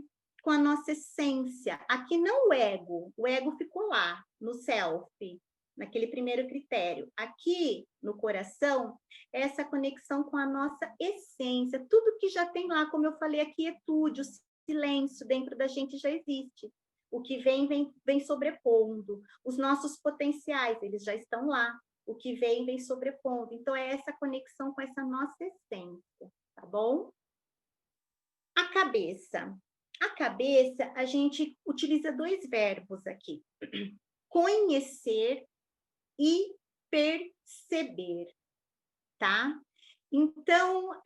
com a nossa essência. Aqui não o ego ficou lá, no self, naquele primeiro critério. Aqui, no coração, é essa conexão com a nossa essência. Tudo que já tem lá, como eu falei, a quietude, o silêncio dentro da gente já existe. O que vem sobrepondo. Os nossos potenciais, eles já estão lá. O que vem sobrepondo. Então, é essa conexão com essa nossa essência, tá bom? A cabeça. A cabeça, a gente utiliza dois verbos aqui. Conhecer e perceber, tá? Então,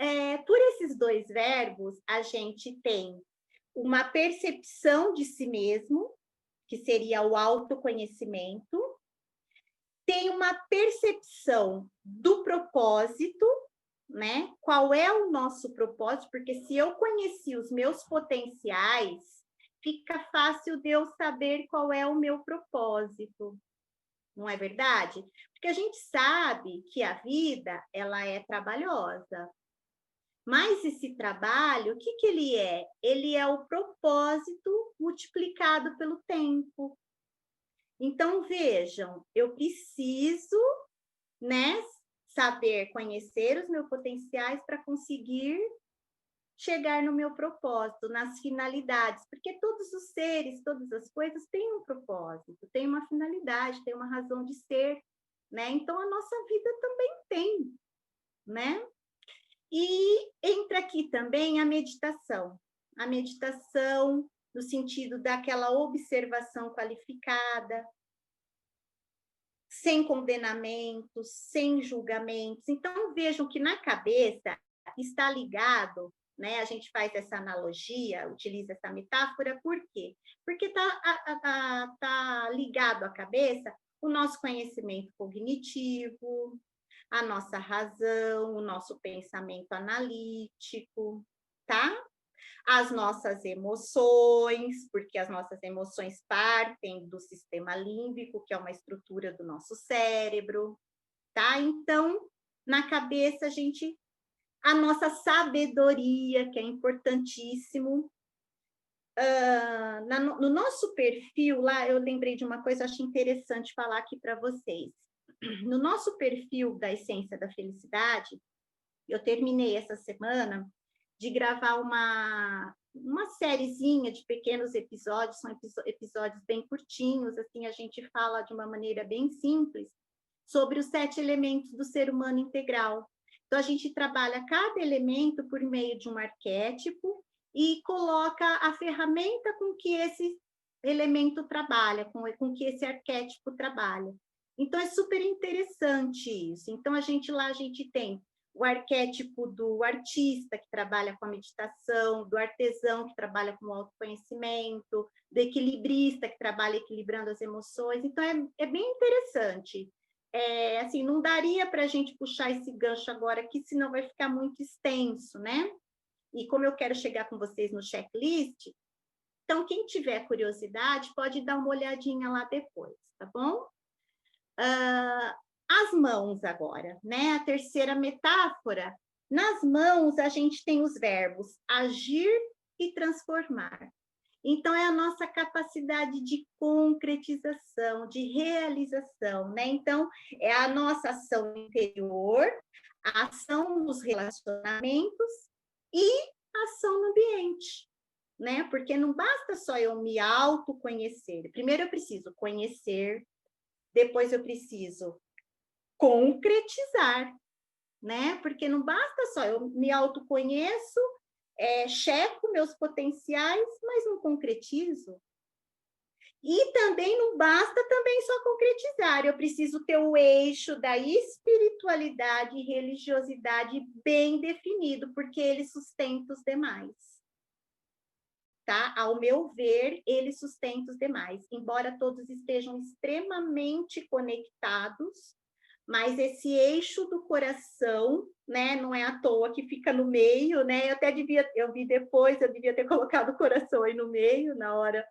por esses dois verbos, a gente tem uma percepção de si mesmo, que seria o autoconhecimento, tem uma percepção do propósito, né? Qual é o nosso propósito? Porque se eu conheci os meus potenciais, fica fácil de eu saber qual é o meu propósito. Não é verdade? Porque a gente sabe que a vida, ela é trabalhosa. Mas esse trabalho, o que que ele é? Ele é o propósito multiplicado pelo tempo. Então, vejam, eu preciso, né, saber conhecer os meus potenciais para conseguir chegar no meu propósito, nas finalidades, porque todos os seres, todas as coisas têm um propósito, têm uma finalidade, têm uma razão de ser, né? Então, a nossa vida também tem, né? E entra aqui também a meditação. A meditação no sentido daquela observação qualificada, sem condenamentos, sem julgamentos. Então, vejam que na cabeça está ligado, né? A gente faz essa analogia, utiliza essa metáfora, por quê? Porque está ligado à cabeça o nosso conhecimento cognitivo, a nossa razão, o nosso pensamento analítico, tá? As nossas emoções, porque as nossas emoções partem do sistema límbico, que é uma estrutura do nosso cérebro, tá? Então, na cabeça a nossa sabedoria, que é importantíssimo. No nosso perfil lá, eu lembrei de uma coisa, acho interessante falar aqui para vocês. No nosso perfil da Essência da Felicidade, eu terminei essa semana de gravar uma sériezinha de pequenos episódios, são episódios bem curtinhos, assim, a gente fala de uma maneira bem simples sobre os 7 elementos do ser humano integral. Então, a gente trabalha cada elemento por meio de um arquétipo e coloca a ferramenta com que esse elemento trabalha, com que esse arquétipo trabalha. Então, é super interessante isso. Então, a gente tem o arquétipo do artista, que trabalha com a meditação, do artesão, que trabalha com o autoconhecimento, do equilibrista, que trabalha equilibrando as emoções. Então, é bem interessante. Assim, não daria para a gente puxar esse gancho agora aqui, senão vai ficar muito extenso, né? E como eu quero chegar com vocês no checklist, então, quem tiver curiosidade, pode dar uma olhadinha lá depois, tá bom? As mãos agora, né? A terceira metáfora. Nas mãos, a gente tem os verbos agir e transformar. Então, é a nossa capacidade de concretização, de realização, né? Então, é a nossa ação interior, a ação nos relacionamentos e a ação no ambiente, né? Porque não basta só eu me autoconhecer. Primeiro eu preciso conhecer, depois eu preciso concretizar, né? Porque não basta só eu me autoconheço, checo meus potenciais, mas não concretizo. E também não basta também só concretizar, eu preciso ter o eixo da espiritualidade e religiosidade bem definido, porque ele sustenta os demais. Tá? Ao meu ver, ele sustenta os demais, embora todos estejam extremamente conectados, mas esse eixo do coração, né, não é à toa que fica no meio, né? Eu vi depois, eu devia ter colocado o coração aí no meio, na hora,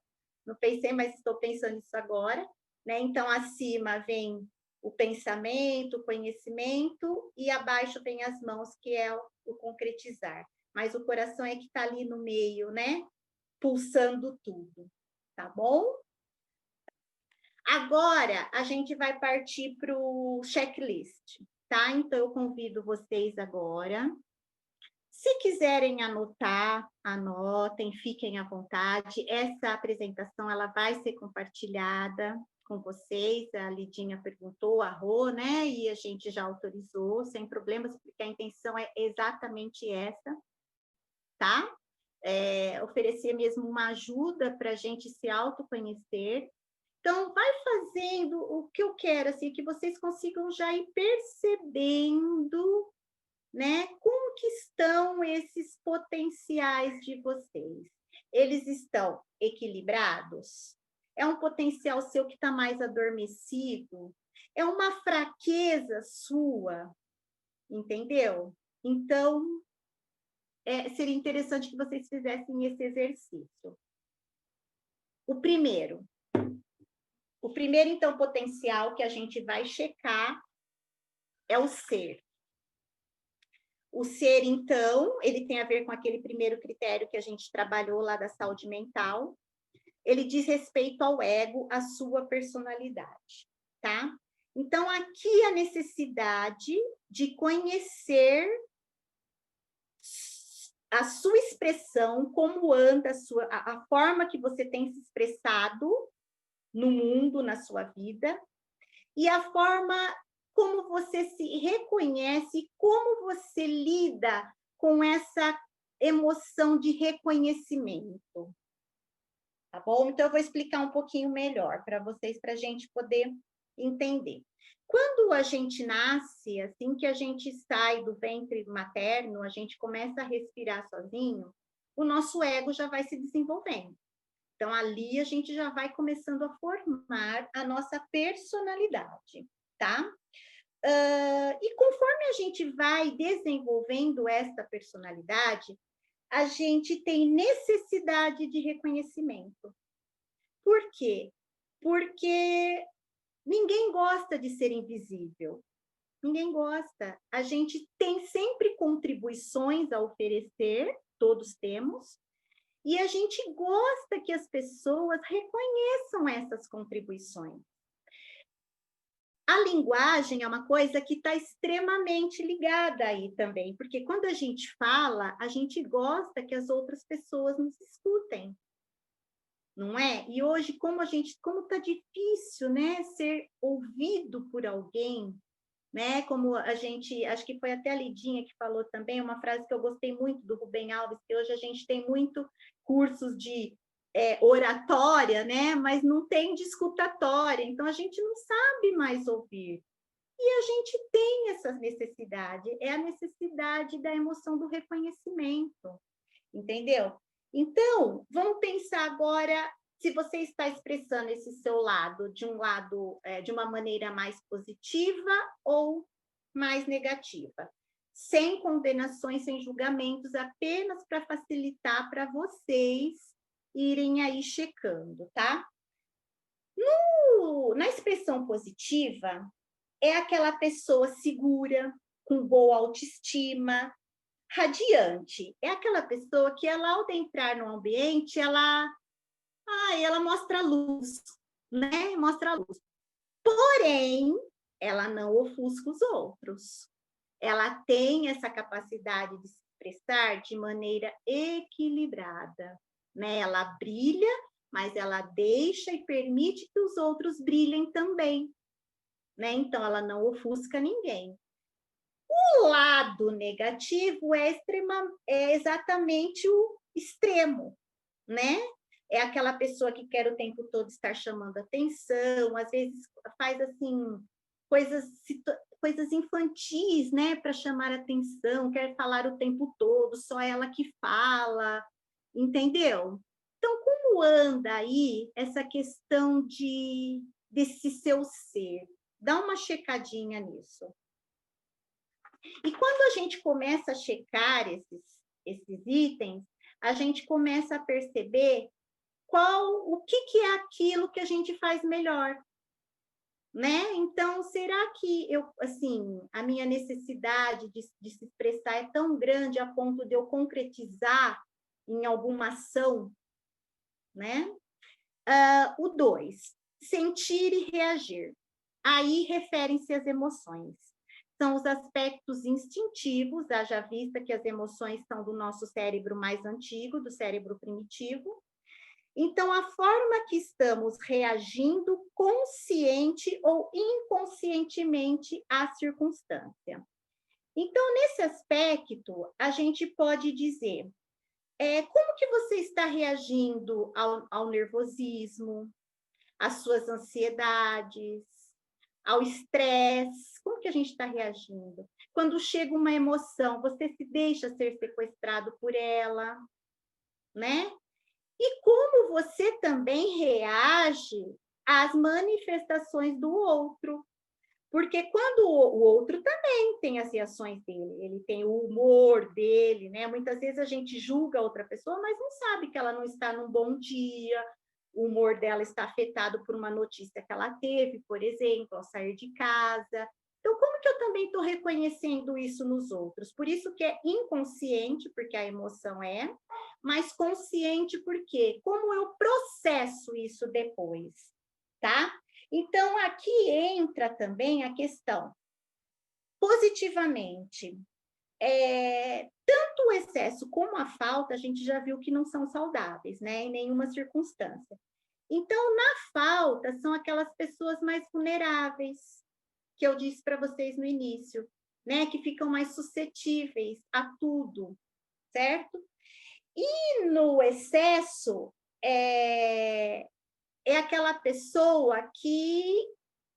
não pensei, mas estou pensando nisso agora, né? Então, acima vem o pensamento, o conhecimento, e abaixo vem as mãos, que é o concretizar. Mas o coração é que está ali no meio, né? Pulsando tudo, tá bom? Agora, a gente vai partir para o checklist, tá? Então, eu convido vocês agora. Se quiserem anotar, anotem, fiquem à vontade. Essa apresentação, ela vai ser compartilhada com vocês. A Lidinha perguntou, a Rô, né? E a gente já autorizou, sem problemas, porque a intenção é exatamente essa, tá? Oferecer mesmo uma ajuda para a gente se autoconhecer. Então, vai fazendo o que eu quero, assim, que vocês consigam já ir percebendo, né, como que estão esses potenciais de vocês. Eles estão equilibrados? É um potencial seu que está mais adormecido? É uma fraqueza sua? Entendeu? Então, seria interessante que vocês fizessem esse exercício. O primeiro, então, potencial que a gente vai checar é o ser. O ser, então, ele tem a ver com aquele primeiro critério que a gente trabalhou lá da saúde mental. Ele diz respeito ao ego, à sua personalidade, tá? Então, aqui a necessidade de conhecer a sua expressão, como anda a forma que você tem se expressado no mundo, na sua vida, e a forma como você se reconhece, como você lida com essa emoção de reconhecimento. Tá bom? Então, eu vou explicar um pouquinho melhor para vocês, para a gente poder entender. Quando a gente nasce, assim que a gente sai do ventre materno, a gente começa a respirar sozinho, o nosso ego já vai se desenvolvendo. Então, ali a gente já vai começando a formar a nossa personalidade, tá? E conforme a gente vai desenvolvendo essa personalidade, a gente tem necessidade de reconhecimento. Por quê? Porque ninguém gosta de ser invisível. Ninguém gosta. A gente tem sempre contribuições a oferecer, todos temos, e a gente gosta que as pessoas reconheçam essas contribuições. A linguagem é uma coisa que está extremamente ligada aí também, porque quando a gente fala, a gente gosta que as outras pessoas nos escutem, não é? E hoje, como está difícil, né, ser ouvido por alguém, né? Como a gente, acho que foi até a Lidinha que falou também, uma frase que eu gostei muito do Rubem Alves, que hoje a gente tem muito cursos de oratória, né? Mas não tem de escutatória, então a gente não sabe mais ouvir. E a gente tem essa necessidade, é a necessidade da emoção do reconhecimento, entendeu? Então, vamos pensar agora se você está expressando esse seu lado, de uma maneira mais positiva ou mais negativa. Sem condenações, sem julgamentos, apenas para facilitar para vocês irem aí checando, tá? Na expressão positiva, é aquela pessoa segura, com boa autoestima, radiante. É aquela pessoa que ela, ao entrar no ambiente, ela mostra luz, né? Mostra luz. Porém, ela não ofusca os outros. Ela tem essa capacidade de se expressar de maneira equilibrada, né? Ela brilha, mas ela deixa e permite que os outros brilhem também, né? Então, ela não ofusca ninguém. O lado negativo é exatamente o extremo, né? É aquela pessoa que quer o tempo todo estar chamando atenção, às vezes faz assim coisas, coisas infantis, né, para chamar atenção, quer falar o tempo todo, só ela que fala, entendeu? Então, como anda aí essa questão desse seu ser? Dá uma checadinha nisso. E quando a gente começa a checar esses itens, a gente começa a perceber o que é aquilo que a gente faz melhor, né? Então, será que a minha necessidade de se expressar é tão grande a ponto de eu concretizar em alguma ação, né? O 2, sentir e reagir. Aí referem-se às emoções. São os aspectos instintivos, haja vista que as emoções são do nosso cérebro mais antigo, do cérebro primitivo. Então, a forma que estamos reagindo consciente ou inconscientemente à circunstância. Então, nesse aspecto, a gente pode dizer como que você está reagindo ao nervosismo, às suas ansiedades, ao estresse, como que a gente está reagindo? Quando chega uma emoção, você se deixa ser sequestrado por ela, né? E como você também reage às manifestações do outro. Porque quando o outro também tem as reações dele, ele tem o humor dele, né? Muitas vezes a gente julga a outra pessoa, mas não sabe que ela não está num bom dia, o humor dela está afetado por uma notícia que ela teve, por exemplo, ao sair de casa. Então, como que eu também estou reconhecendo isso nos outros? Por isso que é inconsciente, porque a emoção mas consciente porque como eu processo isso depois, tá? Então, aqui entra também a questão, positivamente, tanto o excesso como a falta, a gente já viu que não são saudáveis, né? Em nenhuma circunstância. Então, na falta, são aquelas pessoas mais vulneráveis, que eu disse para vocês no início, né? Que ficam mais suscetíveis a tudo, certo? E no excesso, é aquela pessoa que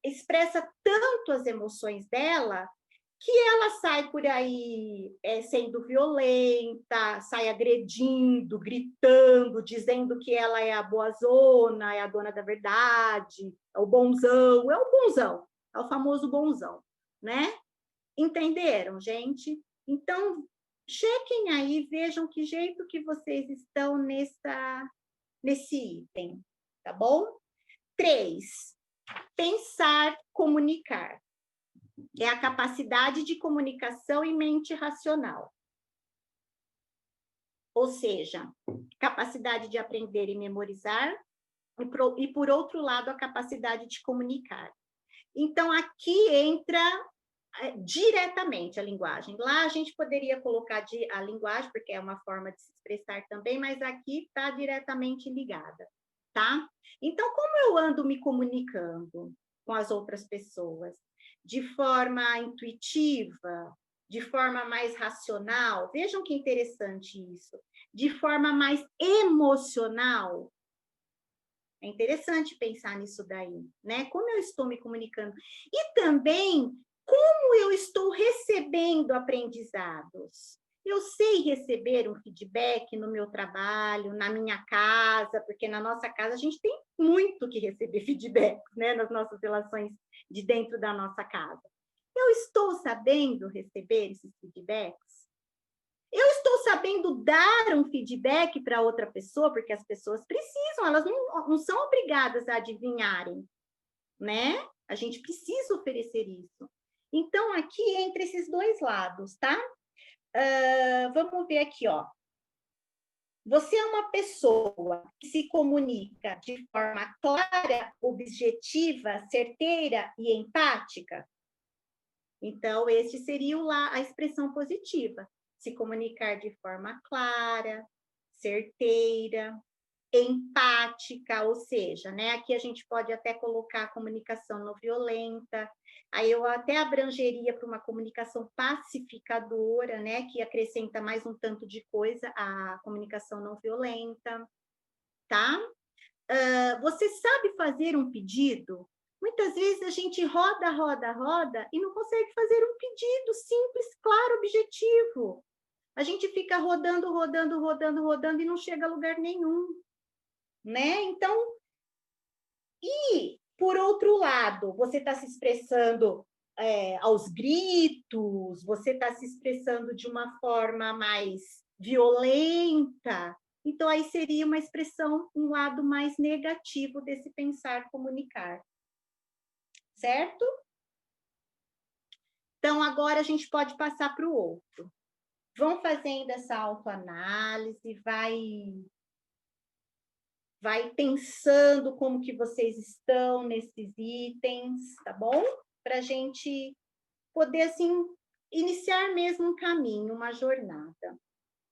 expressa tanto as emoções dela que ela sai por aí sendo violenta, sai agredindo, gritando, dizendo que ela é a boazona, é a dona da verdade, é o bonzão, é o famoso bonzão, né? Entenderam, gente? Então, chequem aí, vejam que jeito que vocês estão nesse item, tá bom? 3, pensar, comunicar. é a capacidade de comunicação e mente racional. Ou seja, capacidade de aprender e memorizar, e por outro lado, a capacidade de comunicar. Então, aqui entra diretamente a linguagem. Lá a gente poderia colocar a linguagem, porque é uma forma de se expressar também, mas aqui está diretamente ligada, tá? Então, como eu ando me comunicando com as outras pessoas? De forma intuitiva, de forma mais racional? Vejam que interessante isso. De forma mais emocional? É interessante pensar nisso daí, né? Como eu estou me comunicando. E também, como eu estou recebendo aprendizados. Eu sei receber um feedback no meu trabalho, na minha casa, porque na nossa casa a gente tem muito que receber feedback, né? Nas nossas relações de dentro da nossa casa. Eu estou sabendo receber esses feedbacks? Eu estou sabendo dar um feedback para outra pessoa, porque as pessoas precisam, elas não são obrigadas a adivinharem, né? A gente precisa oferecer isso. Então, aqui entre esses dois lados, tá? Vamos ver aqui, ó. Você é uma pessoa que se comunica de forma clara, objetiva, certeira e empática? Então, este seria a expressão positiva. Se comunicar de forma clara, certeira, empática, ou seja, né? Aqui a gente pode até colocar a comunicação não violenta, aí eu até abrangeria para uma comunicação pacificadora, né? Que acrescenta mais um tanto de coisa a comunicação não violenta, tá? Você sabe fazer um pedido? Muitas vezes a gente roda, roda, roda e não consegue fazer um pedido simples, claro, objetivo. A gente fica rodando, rodando, rodando, rodando e não chega a lugar nenhum, né? Então, e por outro lado, você está se expressando aos gritos, você está se expressando de uma forma mais violenta. Então, aí seria uma expressão, um lado mais negativo desse pensar, comunicar. Certo? Então, agora a gente pode passar para o outro. Vão fazendo essa autoanálise, vai pensando como que vocês estão nesses itens, tá bom? Para a gente poder, assim, iniciar mesmo um caminho, uma jornada,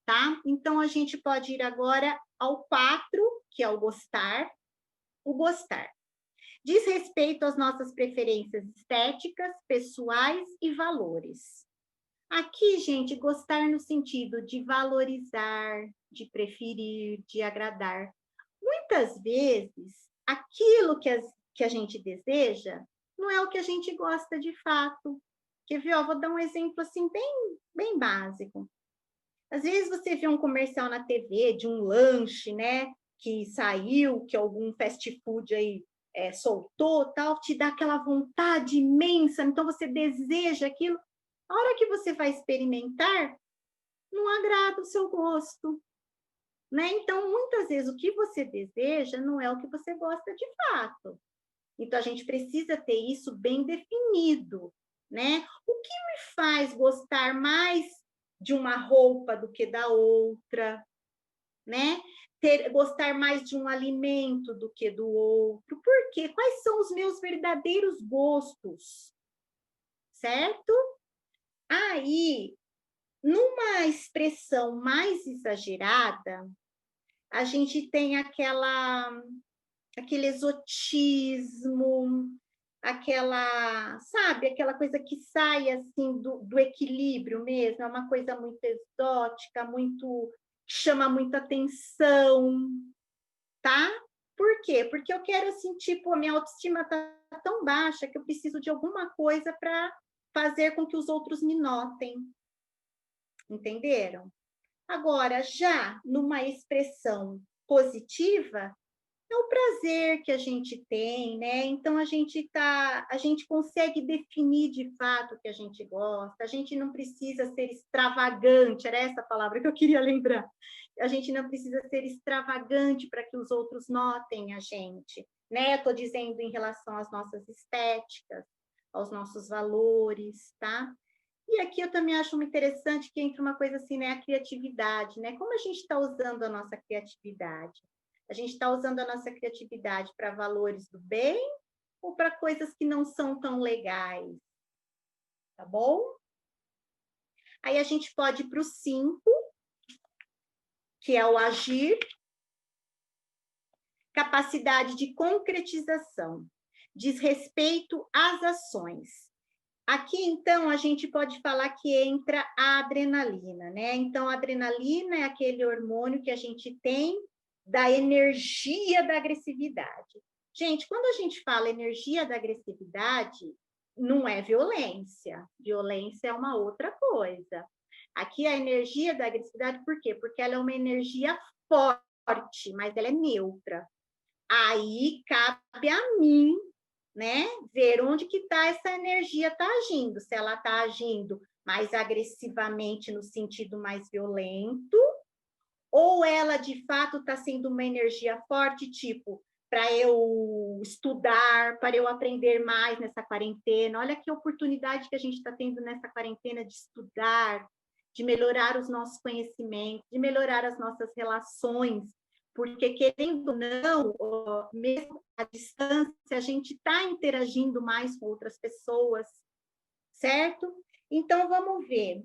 tá? Então, a gente pode ir agora ao 4, que é o gostar. O gostar diz respeito às nossas preferências estéticas, pessoais e valores. Aqui, gente, gostar no sentido de valorizar, de preferir, de agradar. Muitas vezes, aquilo que a gente deseja não é o que a gente gosta de fato. Quer ver? Vou dar um exemplo assim bem básico. Às vezes você vê um comercial na TV de um lanche, né? Que saiu, que algum fast food aí soltou, tal, te dá aquela vontade imensa, então você deseja aquilo. A hora que você vai experimentar, não agrada o seu gosto, né? Então, muitas vezes, o que você deseja não é o que você gosta de fato. Então, a gente precisa ter isso bem definido, né? O que me faz gostar mais de uma roupa do que da outra, né? Gostar mais de um alimento do que do outro. Por quê? Quais são os meus verdadeiros gostos? Certo? Aí, numa expressão mais exagerada, a gente tem aquele exotismo, sabe, aquela coisa que sai assim do equilíbrio mesmo, é uma coisa muito exótica, muito que chama muita atenção, tá? Por quê? Porque eu quero assim, tipo, a minha autoestima tá tão baixa que eu preciso de alguma coisa para fazer com que os outros me notem. Entenderam? Agora, já numa expressão positiva, é o prazer que a gente tem, né? Então a gente consegue definir de fato o que a gente gosta. A gente não precisa ser extravagante, era essa a palavra que eu queria lembrar. A gente não precisa ser extravagante para que os outros notem a gente, né? Estou dizendo em relação às nossas estéticas. aos nossos valores, tá? E aqui eu também acho muito interessante que entra uma coisa assim, né? A criatividade, né? Como a gente está usando a nossa criatividade? A gente está usando a nossa criatividade para valores do bem ou para coisas que não são tão legais, tá bom? Aí a gente pode ir para o 5, que é o agir, capacidade de concretização, diz respeito às ações. Aqui, então, a gente pode falar que entra a adrenalina, né? Então, a adrenalina é aquele hormônio que a gente tem da energia da agressividade. Gente, quando a gente fala energia da agressividade, não é violência. Violência é uma outra coisa. Aqui a energia da agressividade, por quê? Porque ela é uma energia forte, mas ela é neutra. Aí cabe a mim, né, ver onde que tá essa energia tá agindo, se ela tá agindo mais agressivamente no sentido mais violento, ou ela de fato está sendo uma energia forte, tipo, para eu estudar, para eu aprender mais nessa quarentena. Olha que oportunidade que a gente está tendo nessa quarentena de estudar, de melhorar os nossos conhecimentos, de melhorar as nossas relações, porque querendo ou não, mesmo à distância, a gente está interagindo mais com outras pessoas, certo? Então, vamos ver.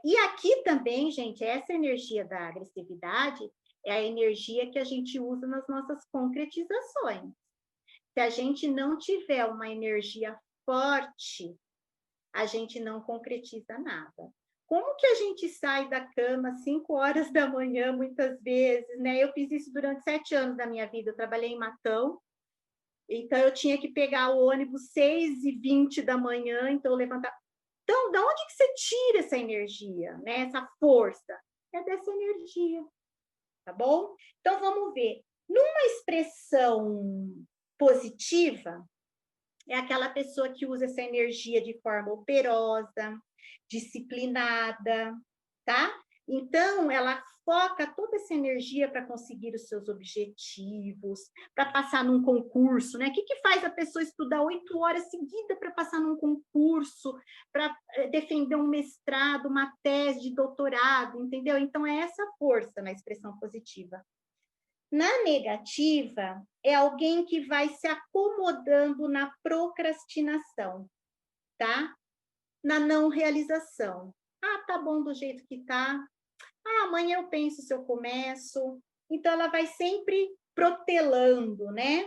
E aqui também, gente, essa energia da agressividade é a energia que a gente usa nas nossas concretizações. Se a gente não tiver uma energia forte, a gente não concretiza nada. Como que a gente sai da cama às 5 horas da manhã, muitas vezes, né? Eu fiz isso durante 7 anos da minha vida, eu trabalhei em Matão, então eu tinha que pegar o ônibus 6h20 da manhã, então eu levantava. Então, de onde que você tira essa energia, né? Essa força? É dessa energia, tá bom? Então, vamos ver. Numa expressão positiva, é aquela pessoa que usa essa energia de forma operosa, disciplinada, tá? Então, ela foca toda essa energia para conseguir os seus objetivos, para passar num concurso, né? O que faz a pessoa estudar 8 horas seguidas para passar num concurso, para defender um mestrado, uma tese de doutorado, entendeu? Então, é essa força na expressão positiva. Na negativa, é alguém que vai se acomodando na procrastinação, tá? Na não realização. Ah, tá bom do jeito que tá. Ah, amanhã eu penso se eu começo. Então, ela vai sempre protelando, né?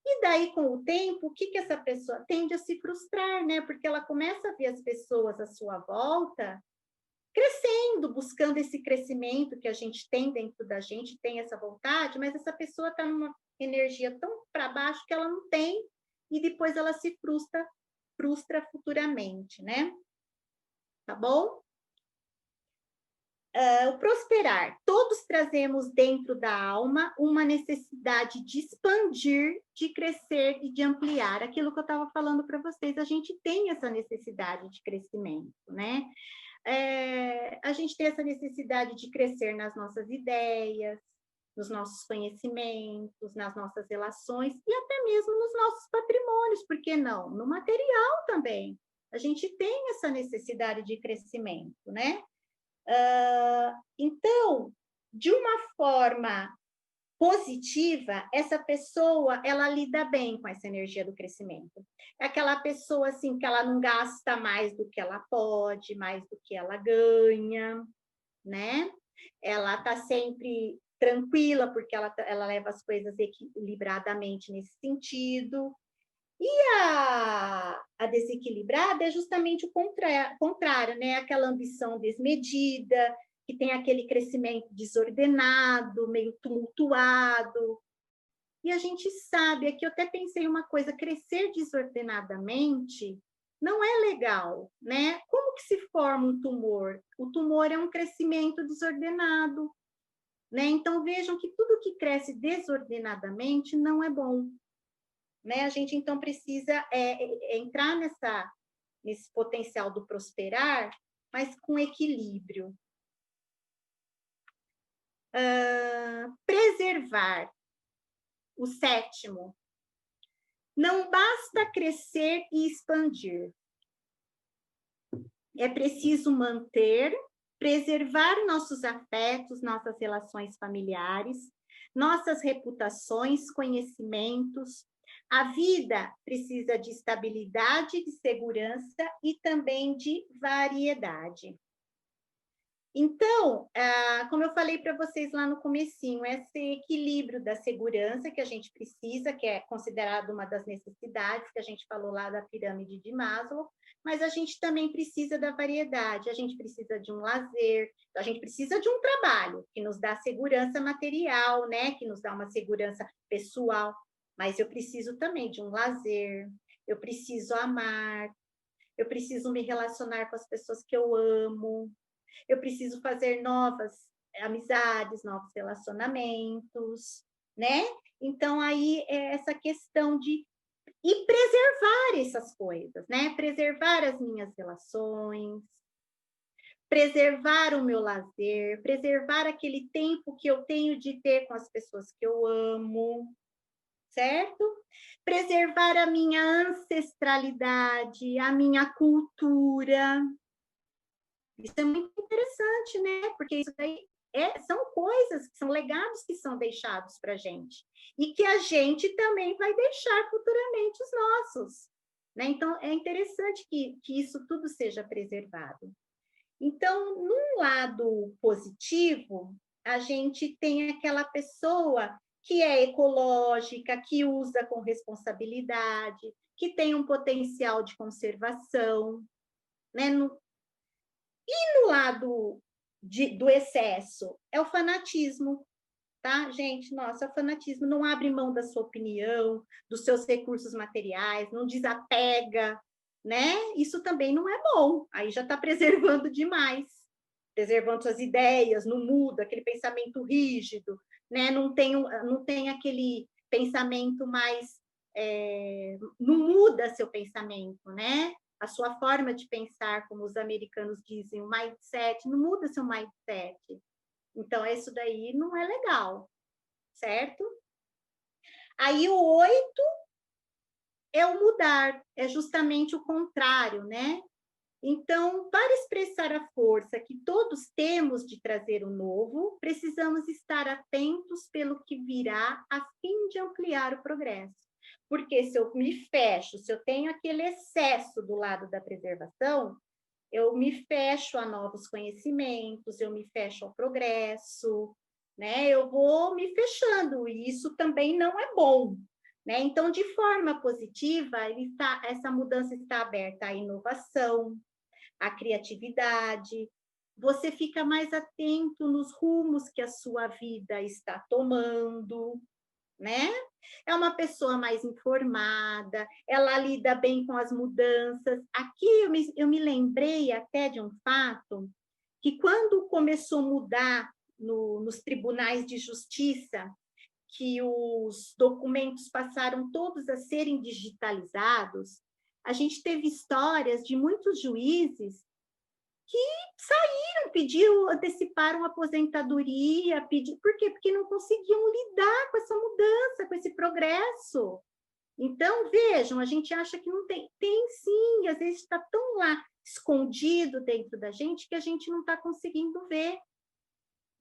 E daí, com o tempo, o que essa pessoa tende a se frustrar, né? Porque ela começa a ver as pessoas à sua volta crescendo, buscando esse crescimento que a gente tem dentro da gente, tem essa vontade, mas essa pessoa está numa energia tão para baixo que ela não tem, e depois ela se frustra futuramente, né? Tá bom? O prosperar. Todos trazemos dentro da alma uma necessidade de expandir, de crescer e de ampliar. Aquilo que eu estava falando para vocês, a gente tem essa necessidade de crescimento, né? A gente tem essa necessidade de crescer nas nossas ideias, nos nossos conhecimentos, nas nossas relações e até mesmo nos nossos patrimônios, por que não? No material também. A gente tem essa necessidade de crescimento, né? Então, de uma forma positiva, essa pessoa, ela lida bem com essa energia do crescimento. É aquela pessoa, assim, que ela não gasta mais do que ela pode, mais do que ela ganha, né? Ela está sempre tranquila, porque ela leva as coisas equilibradamente nesse sentido. E a desequilibrada é justamente o contrário, né? Aquela ambição desmedida, que tem aquele crescimento desordenado, meio tumultuado. E a gente sabe, aqui eu até pensei uma coisa, crescer desordenadamente não é legal, né? Como que se forma um tumor? O tumor é um crescimento desordenado, né? Então vejam que tudo que cresce desordenadamente não é bom, né? A gente então precisa entrar nesse potencial do prosperar, mas com equilíbrio. Preservar. O 7º, Não basta crescer e expandir. É preciso manter, preservar nossos afetos, nossas relações familiares, nossas reputações, conhecimentos. A vida precisa de estabilidade, de segurança e também de variedade. Então, como eu falei para vocês lá no comecinho, esse equilíbrio da segurança que a gente precisa, que é considerado uma das necessidades que a gente falou lá da pirâmide de Maslow, mas a gente também precisa da variedade, a gente precisa de um lazer, a gente precisa de um trabalho que nos dá segurança material, né? Que nos dá uma segurança pessoal, mas eu preciso também de um lazer, eu preciso amar, eu preciso me relacionar com as pessoas que eu amo, eu preciso fazer novas amizades, novos relacionamentos, né? Então, aí é essa questão de e preservar essas coisas, né? Preservar as minhas relações, preservar o meu lazer, preservar aquele tempo que eu tenho de ter com as pessoas que eu amo, certo? Preservar a minha ancestralidade, a minha cultura, isso é muito interessante, né? Porque isso daí são coisas, são legados que são deixados para a gente. E que a gente também vai deixar futuramente os nossos. Né? Então, é interessante que isso tudo seja preservado. Então, num lado positivo, a gente tem aquela pessoa que é ecológica, que usa com responsabilidade, que tem um potencial de conservação, né? No lado do excesso, é o fanatismo, tá, gente? Nossa, o fanatismo não abre mão da sua opinião, dos seus recursos materiais, não desapega, né? Isso também não é bom, aí já está preservando demais, preservando suas ideias, não muda, aquele pensamento rígido, né? Não tem aquele pensamento mais... não muda seu pensamento, né? A sua forma de pensar, como os americanos dizem, o mindset, não muda seu mindset. Então, isso daí não é legal, certo? Aí o 8 é o mudar, é justamente o contrário, né? Então, para expressar a força que todos temos de trazer o novo, precisamos estar atentos pelo que virá a fim de ampliar o progresso. Porque se eu me fecho, se eu tenho aquele excesso do lado da preservação, eu me fecho a novos conhecimentos, eu me fecho ao progresso, né? Eu vou me fechando, e isso também não é bom, né? Então, de forma positiva, essa mudança está aberta à inovação, à criatividade, você fica mais atento nos rumos que a sua vida está tomando, né? É uma pessoa mais informada, ela lida bem com as mudanças. Aqui eu me lembrei até de um fato que quando começou a mudar nos tribunais de justiça, que os documentos passaram todos a serem digitalizados, a gente teve histórias de muitos juízes que saíram, pediram, anteciparam a aposentadoria, por quê? Porque não conseguiam lidar com essa mudança, com esse progresso. Então, vejam, a gente acha que não tem. Tem sim, às vezes está tão lá escondido dentro da gente que a gente não está conseguindo ver.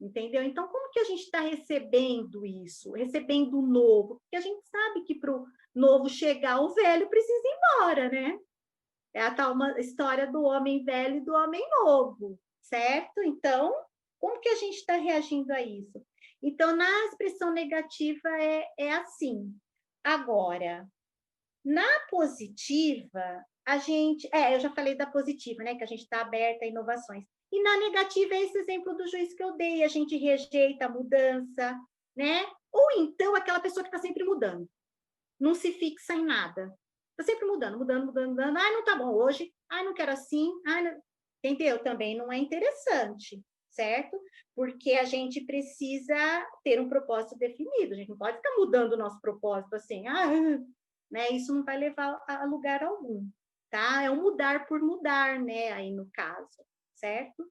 Entendeu? Então, como que a gente está recebendo isso? Recebendo o novo? Porque a gente sabe que para o novo chegar, o velho precisa ir embora, né? É a tal uma história do homem velho e do homem novo, certo? Então, como que a gente está reagindo a isso? Então, na expressão negativa é assim. Agora, na positiva, a gente... eu já falei da positiva, né? Que a gente está aberta a inovações. E na negativa é esse exemplo do juiz que eu dei. A gente rejeita a mudança, né? Ou então aquela pessoa que está sempre mudando. Não se fixa em nada. Está sempre mudando, mudando, mudando, mudando. Ai, não tá bom hoje. Ai, não quero assim. Ai, não... Entendeu? Também não é interessante, certo? Porque a gente precisa ter um propósito definido. A gente não pode ficar mudando o nosso propósito assim. Né? Isso não vai levar a lugar algum, tá? É um mudar por mudar, né? Aí no caso, certo?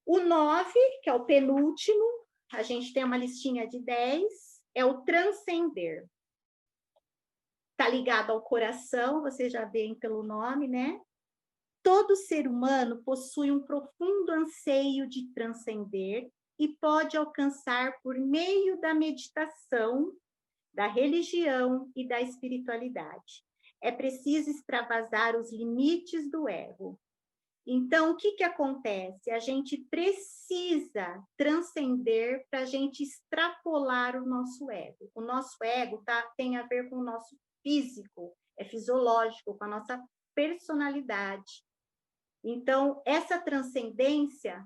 O 9, que é o penúltimo, a gente tem uma listinha de 10, é o transcender. está ligado ao coração, vocês já veem pelo nome, né? Todo ser humano possui um profundo anseio de transcender e pode alcançar por meio da meditação, da religião e da espiritualidade. É preciso extravasar os limites do ego. Então, o que acontece? A gente precisa transcender para a gente extrapolar o nosso ego. O nosso ego tem a ver com o nosso físico, é fisiológico, com a nossa personalidade. Então, essa transcendência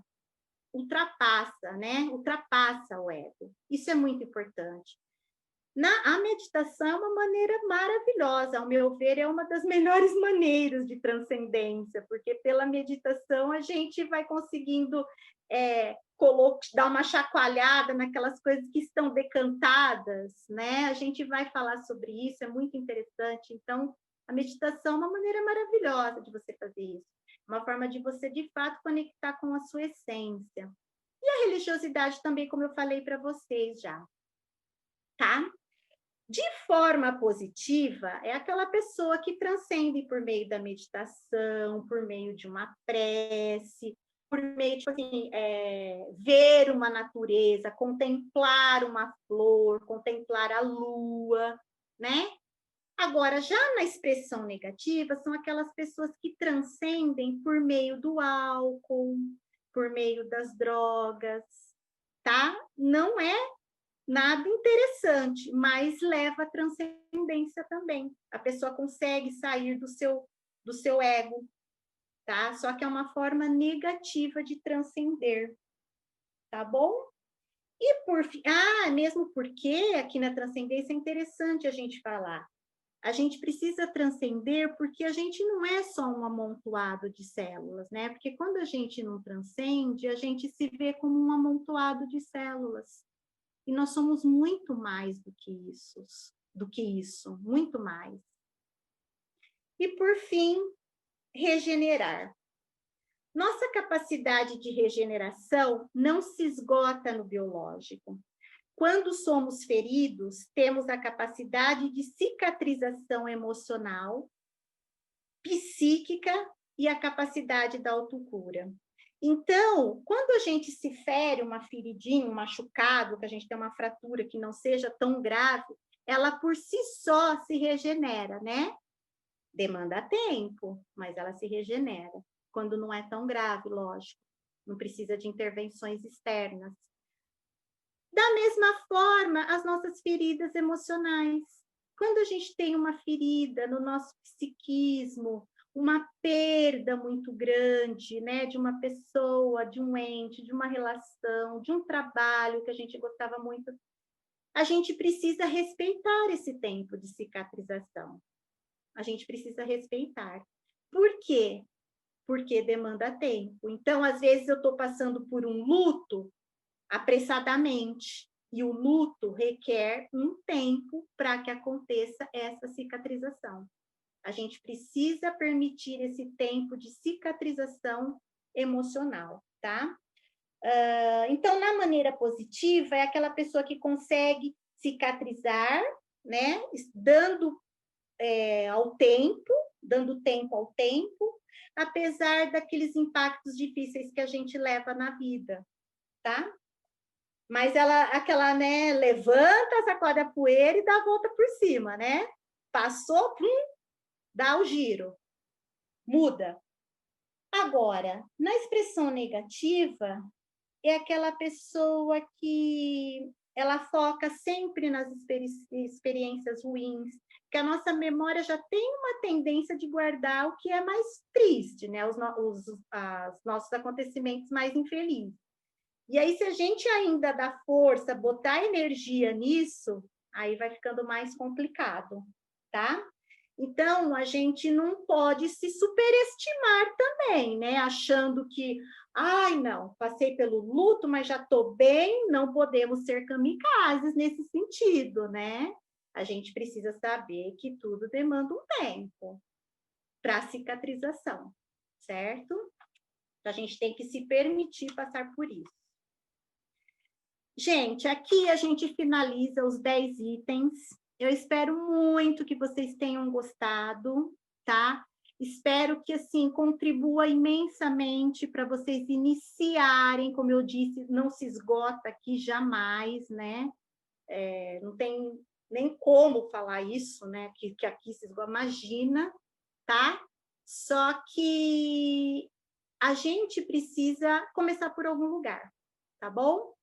ultrapassa, né? Ultrapassa o ego. Isso é muito importante. A meditação é uma maneira maravilhosa, ao meu ver, é uma das melhores maneiras de transcendência, porque pela meditação a gente vai conseguindo dar uma chacoalhada naquelas coisas que estão decantadas, né? A gente vai falar sobre isso, é muito interessante. Então, a meditação é uma maneira maravilhosa de você fazer isso, uma forma de você, de fato, conectar com a sua essência. E a religiosidade também, como eu falei para vocês já, tá? De forma positiva, é aquela pessoa que transcende por meio da meditação, por meio de uma prece, por meio, tipo assim, ver uma natureza, contemplar uma flor, contemplar a lua, né? Agora, já na expressão negativa, são aquelas pessoas que transcendem por meio do álcool, por meio das drogas, tá? Não é nada interessante, mas leva à transcendência também. A pessoa consegue sair do seu ego, tá? Só que é uma forma negativa de transcender, tá bom? E por fim, mesmo porque aqui na transcendência é interessante a gente falar. A gente precisa transcender porque a gente não é só um amontoado de células, né? Porque quando a gente não transcende, a gente se vê como um amontoado de células. E nós somos muito mais do que isso, muito mais. E, por fim, regenerar. Nossa capacidade de regeneração não se esgota no biológico. Quando somos feridos, temos a capacidade de cicatrização emocional, psíquica e a capacidade da autocura. Então, quando a gente se fere uma feridinha, um machucado, que a gente tem uma fratura que não seja tão grave, ela por si só se regenera, né? Demanda tempo, mas ela se regenera. Quando não é tão grave, lógico. Não precisa de intervenções externas. Da mesma forma, as nossas feridas emocionais. Quando a gente tem uma ferida no nosso psiquismo, uma perda muito grande, né, de uma pessoa, de um ente, de uma relação, de um trabalho que a gente gostava muito, a gente precisa respeitar esse tempo de cicatrização. A gente precisa respeitar. Por quê? Porque demanda tempo. Então, às vezes, eu estou passando por um luto apressadamente, e o luto requer um tempo para que aconteça essa cicatrização. A gente precisa permitir esse tempo de cicatrização emocional, tá? Então, na maneira positiva, é aquela pessoa que consegue cicatrizar, né? Dando tempo ao tempo, apesar daqueles impactos difíceis que a gente leva na vida, tá? Mas aquela, né, levanta, sacode a poeira e dá a volta por cima, né? Passou, dá o giro, muda. Agora, na expressão negativa, é aquela pessoa que ela foca sempre nas experiências ruins, que a nossa memória já tem uma tendência de guardar o que é mais triste, né? Os nossos acontecimentos mais infelizes. E aí, se a gente ainda dá força, botar energia nisso, aí vai ficando mais complicado, tá? Então, a gente não pode se superestimar também, né? Achando que, não, passei pelo luto, mas já estou bem, não podemos ser kamikazes nesse sentido, né? A gente precisa saber que tudo demanda um tempo para cicatrização, certo? Então, a gente tem que se permitir passar por isso. Gente, aqui a gente finaliza os 10 itens, Eu espero muito que vocês tenham gostado, tá? Espero que, assim, contribua imensamente para vocês iniciarem, como eu disse, não se esgota aqui jamais, né? Não tem nem como falar isso, né? Que aqui se esgota, imagina, tá? Só que a gente precisa começar por algum lugar, tá bom?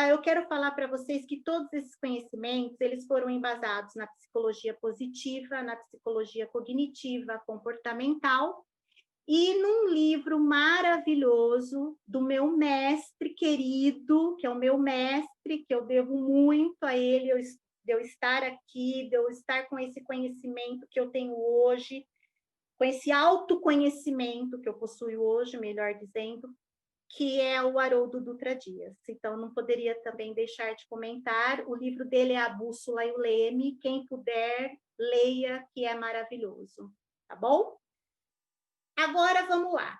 Eu quero falar para vocês que todos esses conhecimentos, eles foram embasados na psicologia positiva, na psicologia cognitiva, comportamental, e num livro maravilhoso do meu mestre querido, que é o meu mestre, que eu devo muito a ele, de eu estar aqui, de eu estar com esse conhecimento que eu tenho hoje, com esse autoconhecimento que eu possuo hoje, melhor dizendo, que é o Haroldo Dutra Dias. Então, não poderia também deixar de comentar. O livro dele é A Bússola e o Leme. Quem puder, leia, que é maravilhoso. Tá bom? Agora, vamos lá.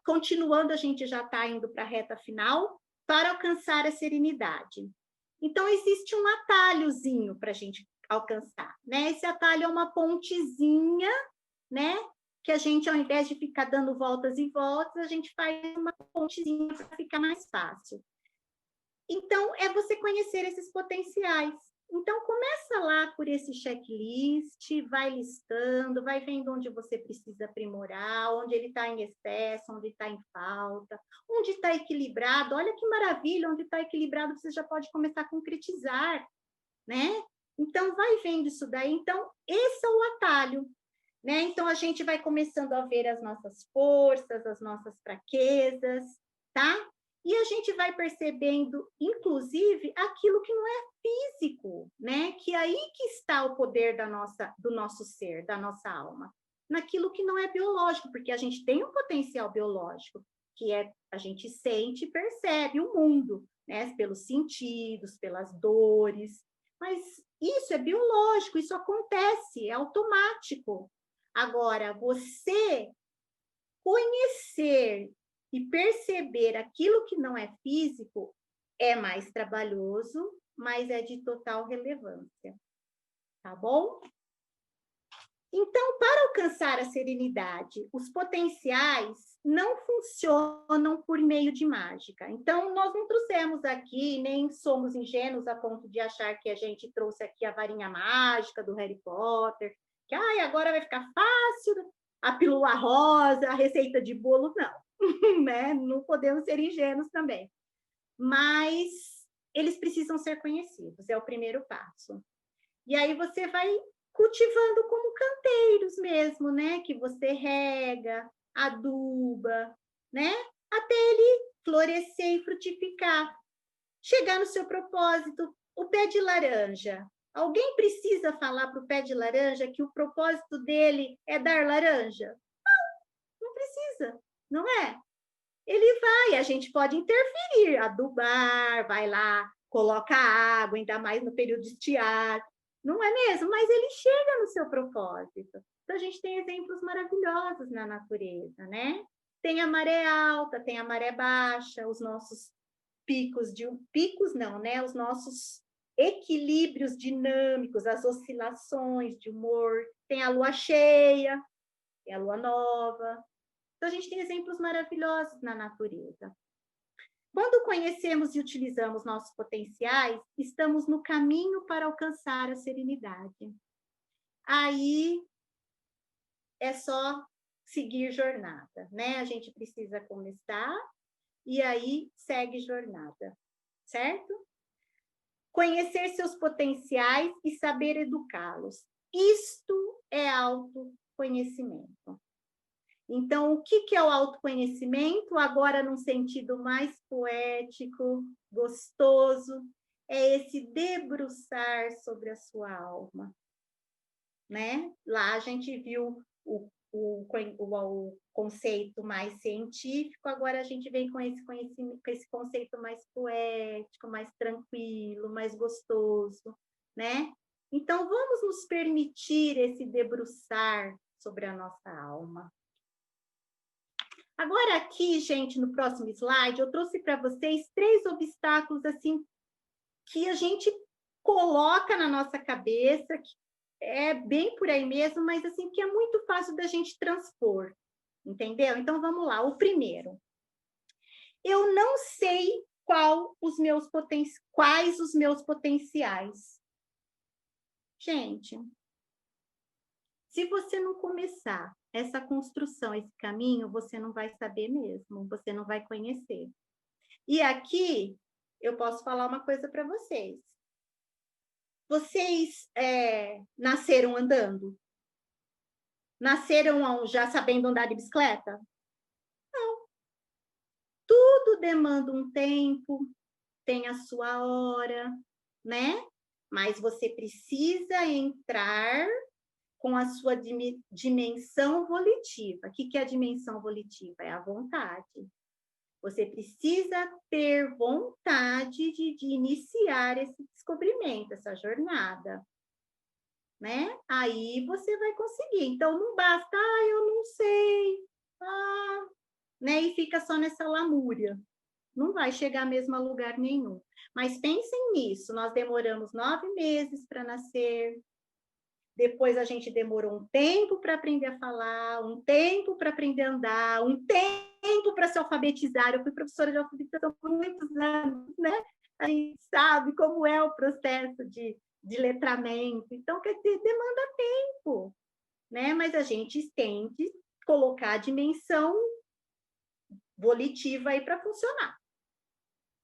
Continuando, a gente já está indo para a reta final, para alcançar a serenidade. Então, existe um atalhozinho para a gente alcançar, né? Esse atalho é uma pontezinha, né? Que a gente, ao invés de ficar dando voltas e voltas, a gente faz uma pontezinha para ficar mais fácil. Então, é você conhecer esses potenciais. Então, começa lá por esse checklist, vai listando, vai vendo onde você precisa aprimorar, onde ele está em excesso, onde está em falta, onde está equilibrado. Olha que maravilha, onde está equilibrado você já pode começar a concretizar, né? Então, vai vendo isso daí. Então, esse é o atalho. Né? Então, a gente vai começando a ver as nossas forças, as nossas fraquezas, tá? E a gente vai percebendo, inclusive, aquilo que não é físico, né? Que aí que está o poder do nosso ser, da nossa alma. Naquilo que não é biológico, porque a gente tem um potencial biológico, que é a gente sente e percebe o mundo, né? Pelos sentidos, pelas dores. Mas isso é biológico, isso acontece, é automático. Agora, você conhecer e perceber aquilo que não é físico é mais trabalhoso, mas é de total relevância. Tá bom? Então, para alcançar a serenidade, os potenciais não funcionam por meio de mágica. Então, nós não trouxemos aqui, nem somos ingênuos a ponto de achar que a gente trouxe aqui a varinha mágica do Harry Potter, que agora vai ficar fácil, a pílula rosa, a receita de bolo, não. Né? Não podemos ser ingênuos também. Mas eles precisam ser conhecidos, é o primeiro passo. E aí você vai cultivando como canteiros mesmo, né? Que você rega, aduba, né? Até ele florescer e frutificar. Chegar no seu propósito, o pé de laranja. Alguém precisa falar para o pé de laranja que o propósito dele é dar laranja? Não, não precisa, não é? Ele vai, a gente pode interferir, adubar, vai lá, coloca água, ainda mais no período de estiar, não é mesmo? Mas ele chega no seu propósito. Então, a gente tem exemplos maravilhosos na natureza, né? Tem a maré alta, tem a maré baixa, os nossos picos não, né? Os nossos equilíbrios dinâmicos, as oscilações de humor. Tem a lua cheia, tem a lua nova. Então, a gente tem exemplos maravilhosos na natureza. Quando conhecemos e utilizamos nossos potenciais, estamos no caminho para alcançar a serenidade. Aí é só seguir jornada, né? A gente precisa começar e aí segue jornada, certo? Conhecer seus potenciais e saber educá-los. Isto é autoconhecimento. Então, o que é o autoconhecimento? Agora, num sentido mais poético, gostoso, é esse debruçar sobre a sua alma, né? Lá a gente viu o conceito mais científico, agora a gente vem com esse conceito mais poético, mais tranquilo, mais gostoso, né? Então, vamos nos permitir esse debruçar sobre a nossa alma. Agora aqui, gente, no próximo slide, eu trouxe para vocês 3 obstáculos assim que a gente coloca na nossa cabeça, que é bem por aí mesmo, mas assim, que é muito fácil da gente transpor, entendeu? Então, vamos lá, o primeiro. Eu não sei quais os meus potenciais. Gente, se você não começar essa construção, esse caminho, você não vai saber mesmo, você não vai conhecer. E aqui eu posso falar uma coisa para vocês. Vocês nasceram andando? Nasceram já sabendo andar de bicicleta? Tudo demanda um tempo, tem a sua hora, né? Mas você precisa entrar com a sua dimensão volitiva. O que é a dimensão volitiva? É a vontade. Você precisa ter vontade de iniciar esse descobrimento, essa jornada, né? Aí você vai conseguir. Então, não basta, eu não sei, né? E fica só nessa lamúria. Não vai chegar mesmo a lugar nenhum. Mas pensem nisso, nós demoramos 9 meses para nascer, depois a gente demorou um tempo para aprender a falar, um tempo para aprender a andar, um tempo para se alfabetizar. Eu fui professora de alfabetização por muitos anos, né? A gente sabe como é o processo de letramento. Então, quer dizer, demanda tempo, né? Mas a gente tem que colocar a dimensão volitiva aí para funcionar.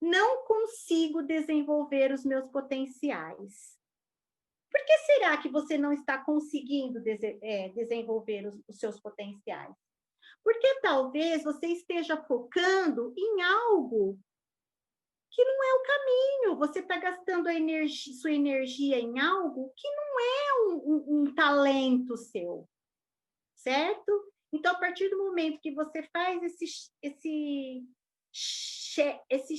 Não consigo desenvolver os meus potenciais. Por que será que você não está conseguindo desenvolver os seus potenciais? Porque talvez você esteja focando em algo que não é o caminho. Você está gastando sua energia em algo que não é um talento seu, certo? Então, a partir do momento que você faz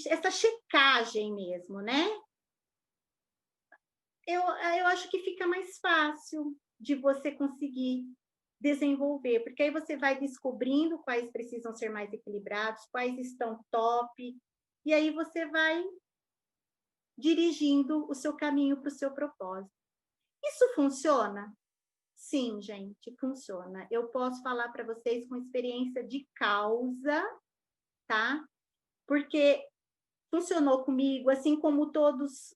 essa checagem mesmo, né? Eu acho que fica mais fácil de você conseguir desenvolver, porque aí você vai descobrindo quais precisam ser mais equilibrados, quais estão top, e aí você vai dirigindo o seu caminho para o seu propósito. Isso funciona? Sim, gente, funciona. Eu posso falar para vocês com experiência de causa, tá? Porque funcionou comigo, assim como todos,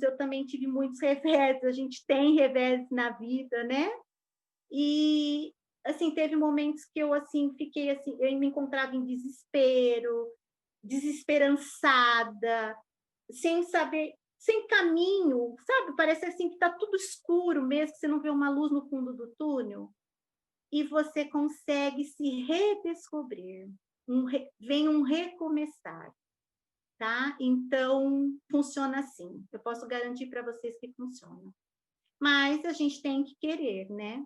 eu também tive muitos revés, a gente tem revés na vida, né? E, assim, teve momentos que eu, assim, fiquei, assim, eu me encontrava em desespero, desesperançada, sem saber, sem caminho, sabe? Parece, assim, que tá tudo escuro mesmo, que você não vê uma luz no fundo do túnel. E você consegue se redescobrir, vem um recomeçar. Tá? Então, funciona assim. Eu posso garantir para vocês que funciona. Mas a gente tem que querer, né?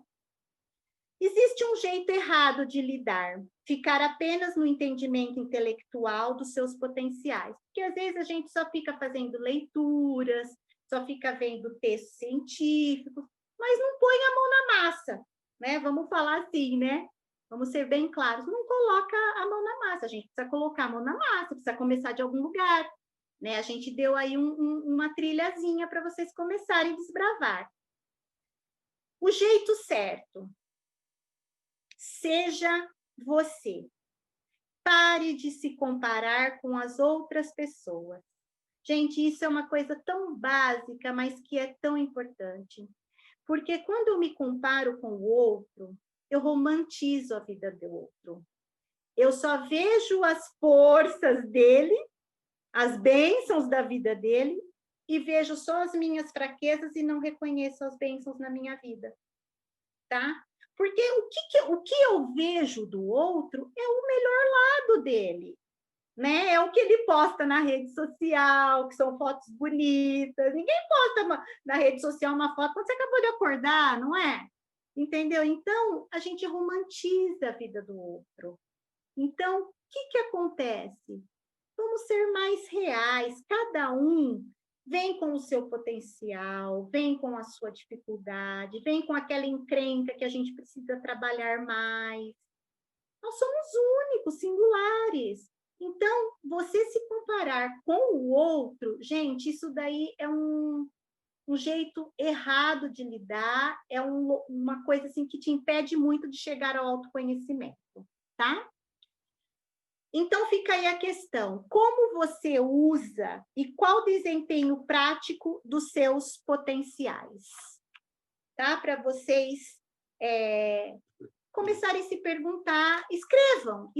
Existe um jeito errado de lidar, ficar apenas no entendimento intelectual dos seus potenciais. Porque às vezes a gente só fica fazendo leituras, só fica vendo textos científicos, mas não põe a mão na massa, né? Vamos falar assim, né? Vamos ser bem claros, não coloca a mão na massa, a gente precisa colocar a mão na massa, precisa começar de algum lugar, né? A gente deu aí uma trilhazinha para vocês começarem a desbravar. O jeito certo, seja você. Pare de se comparar com as outras pessoas. Gente, isso é uma coisa tão básica, mas que é tão importante. Porque quando eu me comparo com o outro, eu romantizo a vida do outro. Eu só vejo as forças dele, as bênçãos da vida dele, e vejo só as minhas fraquezas e não reconheço as bênçãos na minha vida. Tá? Porque o que eu vejo do outro é o melhor lado dele, né? É o que ele posta na rede social, que são fotos bonitas. Ninguém posta na rede social uma foto quando você acabou de acordar, não é? Entendeu? Então, a gente romantiza a vida do outro. Então, o que acontece? Vamos ser mais reais, cada um vem com o seu potencial, vem com a sua dificuldade, vem com aquela encrenca que a gente precisa trabalhar mais. Nós somos únicos, singulares. Então, você se comparar com o outro, gente, isso daí é um um jeito errado de lidar, é uma coisa assim que te impede muito de chegar ao autoconhecimento, tá? Então fica aí a questão, como você usa e qual o desempenho prático dos seus potenciais, tá? Para vocês começarem a se perguntar, escrevam,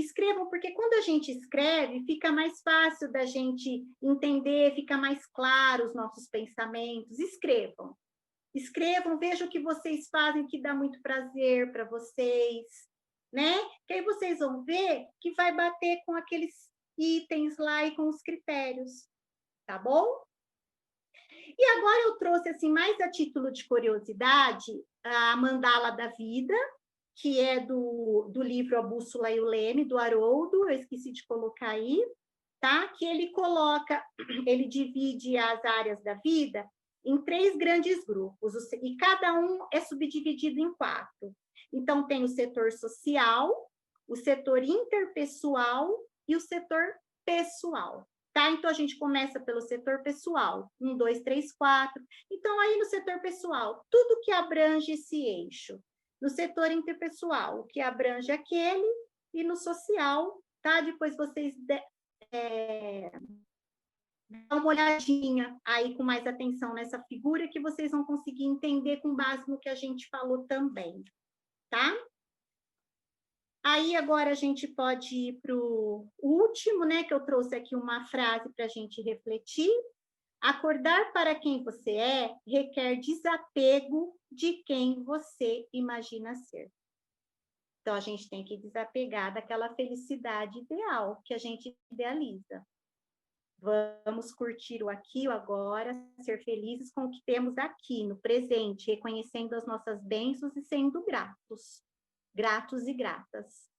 porque quando a gente escreve, fica mais fácil da gente entender, fica mais claro os nossos pensamentos. Escrevam, vejam o que vocês fazem que dá muito prazer para vocês, né? Que aí vocês vão ver que vai bater com aqueles itens lá e com os critérios, tá bom? E agora eu trouxe, assim, mais a título de curiosidade, a Mandala da Vida, que é do livro A Bússola e o Leme, do Haroldo, eu esqueci de colocar aí, tá? Que ele divide as áreas da vida em 3 grandes grupos, e cada um é subdividido em 4. Então, tem o setor social, o setor interpessoal e o setor pessoal. Tá? Então, a gente começa pelo setor pessoal, 1, 2, 3, 4. Então, aí no setor pessoal, tudo que abrange esse eixo. No setor interpessoal, o que abrange aquele, e no social, tá? Depois vocês dá uma olhadinha aí com mais atenção nessa figura que vocês vão conseguir entender com base no que a gente falou também, tá? Aí agora a gente pode ir para o último, né? Que eu trouxe aqui uma frase para a gente refletir. Acordar para quem você é requer desapego de quem você imagina ser. Então, a gente tem que desapegar daquela felicidade ideal que a gente idealiza. Vamos curtir o aqui, o agora, ser felizes com o que temos aqui, no presente, reconhecendo as nossas bênçãos e sendo gratos. Gratos e gratas,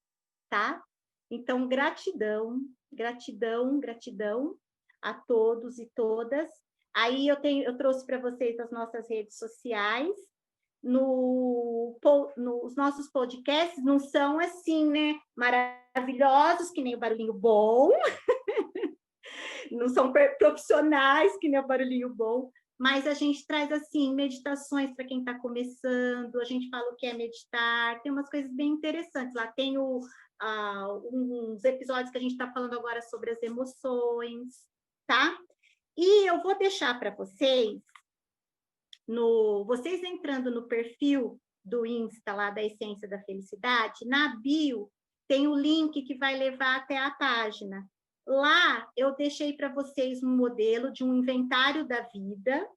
tá? Então, gratidão, gratidão, gratidão a todos e todas. Aí eu trouxe para vocês as nossas redes sociais. Nos nossos podcasts não são assim, né? Maravilhosos, que nem o Barulhinho Bom, não são profissionais, que nem o Barulhinho Bom, mas a gente traz, assim, meditações para quem está começando, a gente fala o que é meditar, tem umas coisas bem interessantes. Lá tem uns episódios que a gente está falando agora sobre as emoções, tá? E eu vou deixar para vocês, vocês entrando no perfil do Insta lá da Essência da Felicidade, na bio tem o link que vai levar até a página. Lá eu deixei para vocês um modelo de um inventário da vida,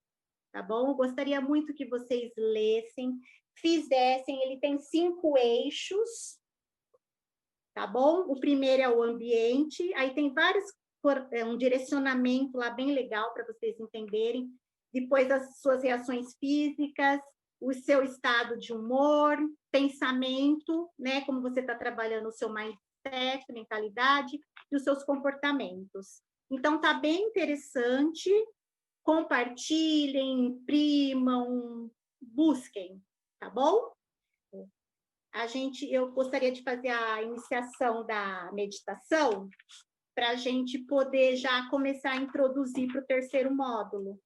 tá bom? Eu gostaria muito que vocês lessem, fizessem. Ele tem 5 eixos, tá bom? O primeiro é o ambiente, aí tem um direcionamento lá bem legal para vocês entenderem. Depois as suas reações físicas, o seu estado de humor, pensamento, né? Como você está trabalhando o seu mindset, mentalidade e os seus comportamentos. Então, tá bem interessante. Compartilhem, imprimam, busquem, tá bom? Eu gostaria de fazer a iniciação da meditação para a gente poder já começar a introduzir para o 3º módulo,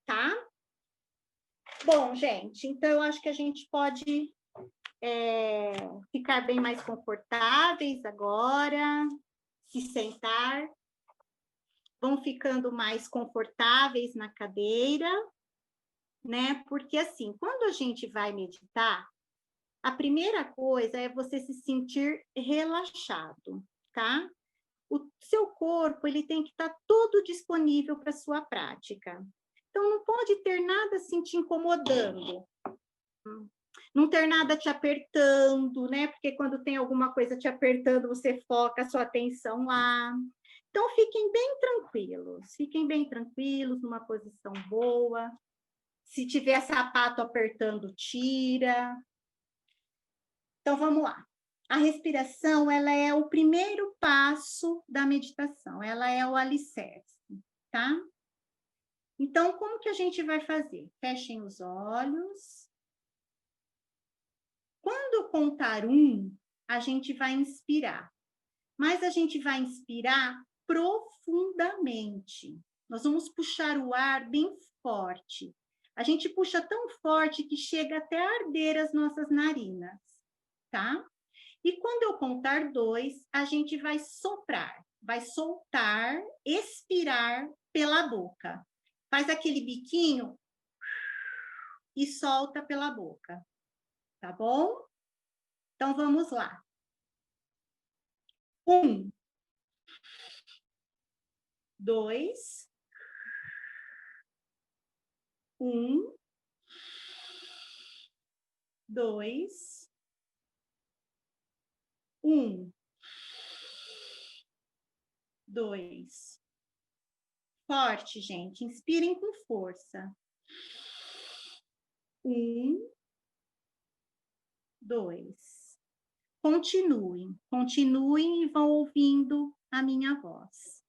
tá? Bom, gente, então eu acho que a gente pode ficar bem mais confortáveis agora, se sentar, vão ficando mais confortáveis na cadeira, né? Porque assim, quando a gente vai meditar, a primeira coisa é você se sentir relaxado, tá? O seu corpo, ele tem que estar todo disponível para a sua prática. Então, não pode ter nada assim te incomodando. Não ter nada te apertando, né? Porque quando tem alguma coisa te apertando, você foca a sua atenção lá. Então, fiquem bem tranquilos, numa posição boa. Se tiver sapato apertando, tira. Então, vamos lá. A respiração, ela é o primeiro passo da meditação, ela é o alicerce, tá? Então, como que a gente vai fazer? Fechem os olhos. Quando eu contar 1, a gente vai inspirar, mas a gente vai inspirar profundamente. Nós vamos puxar o ar bem forte. A gente puxa tão forte que chega até a arder as nossas narinas, tá? E quando eu contar 2, a gente vai soprar, vai soltar, expirar pela boca. Faz aquele biquinho e solta pela boca, tá bom? Então, vamos lá. 1, 2, 1, 2, 1, 2. Forte, gente. Inspirem com força. 1, 2. Continuem, continuem e vão ouvindo a minha voz.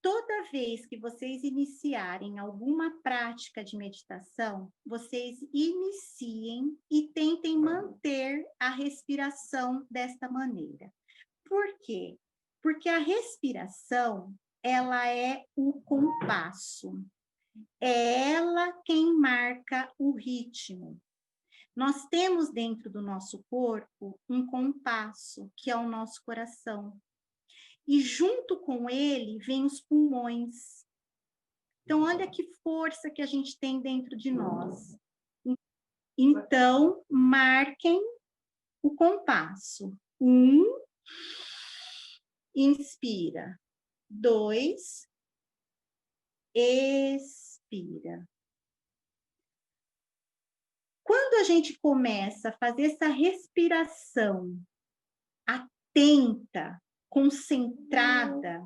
Toda vez que vocês iniciarem alguma prática de meditação, vocês iniciem e tentem manter a respiração desta maneira. Por quê? Porque a respiração, ela é o compasso. É ela quem marca o ritmo. Nós temos dentro do nosso corpo um compasso, que é o nosso coração. E junto com ele vem os pulmões. Então, olha que força que a gente tem dentro de nós. Então, marquem o compasso. 1, inspira. 2, expira. Quando a gente começa a fazer essa respiração atenta, concentrada,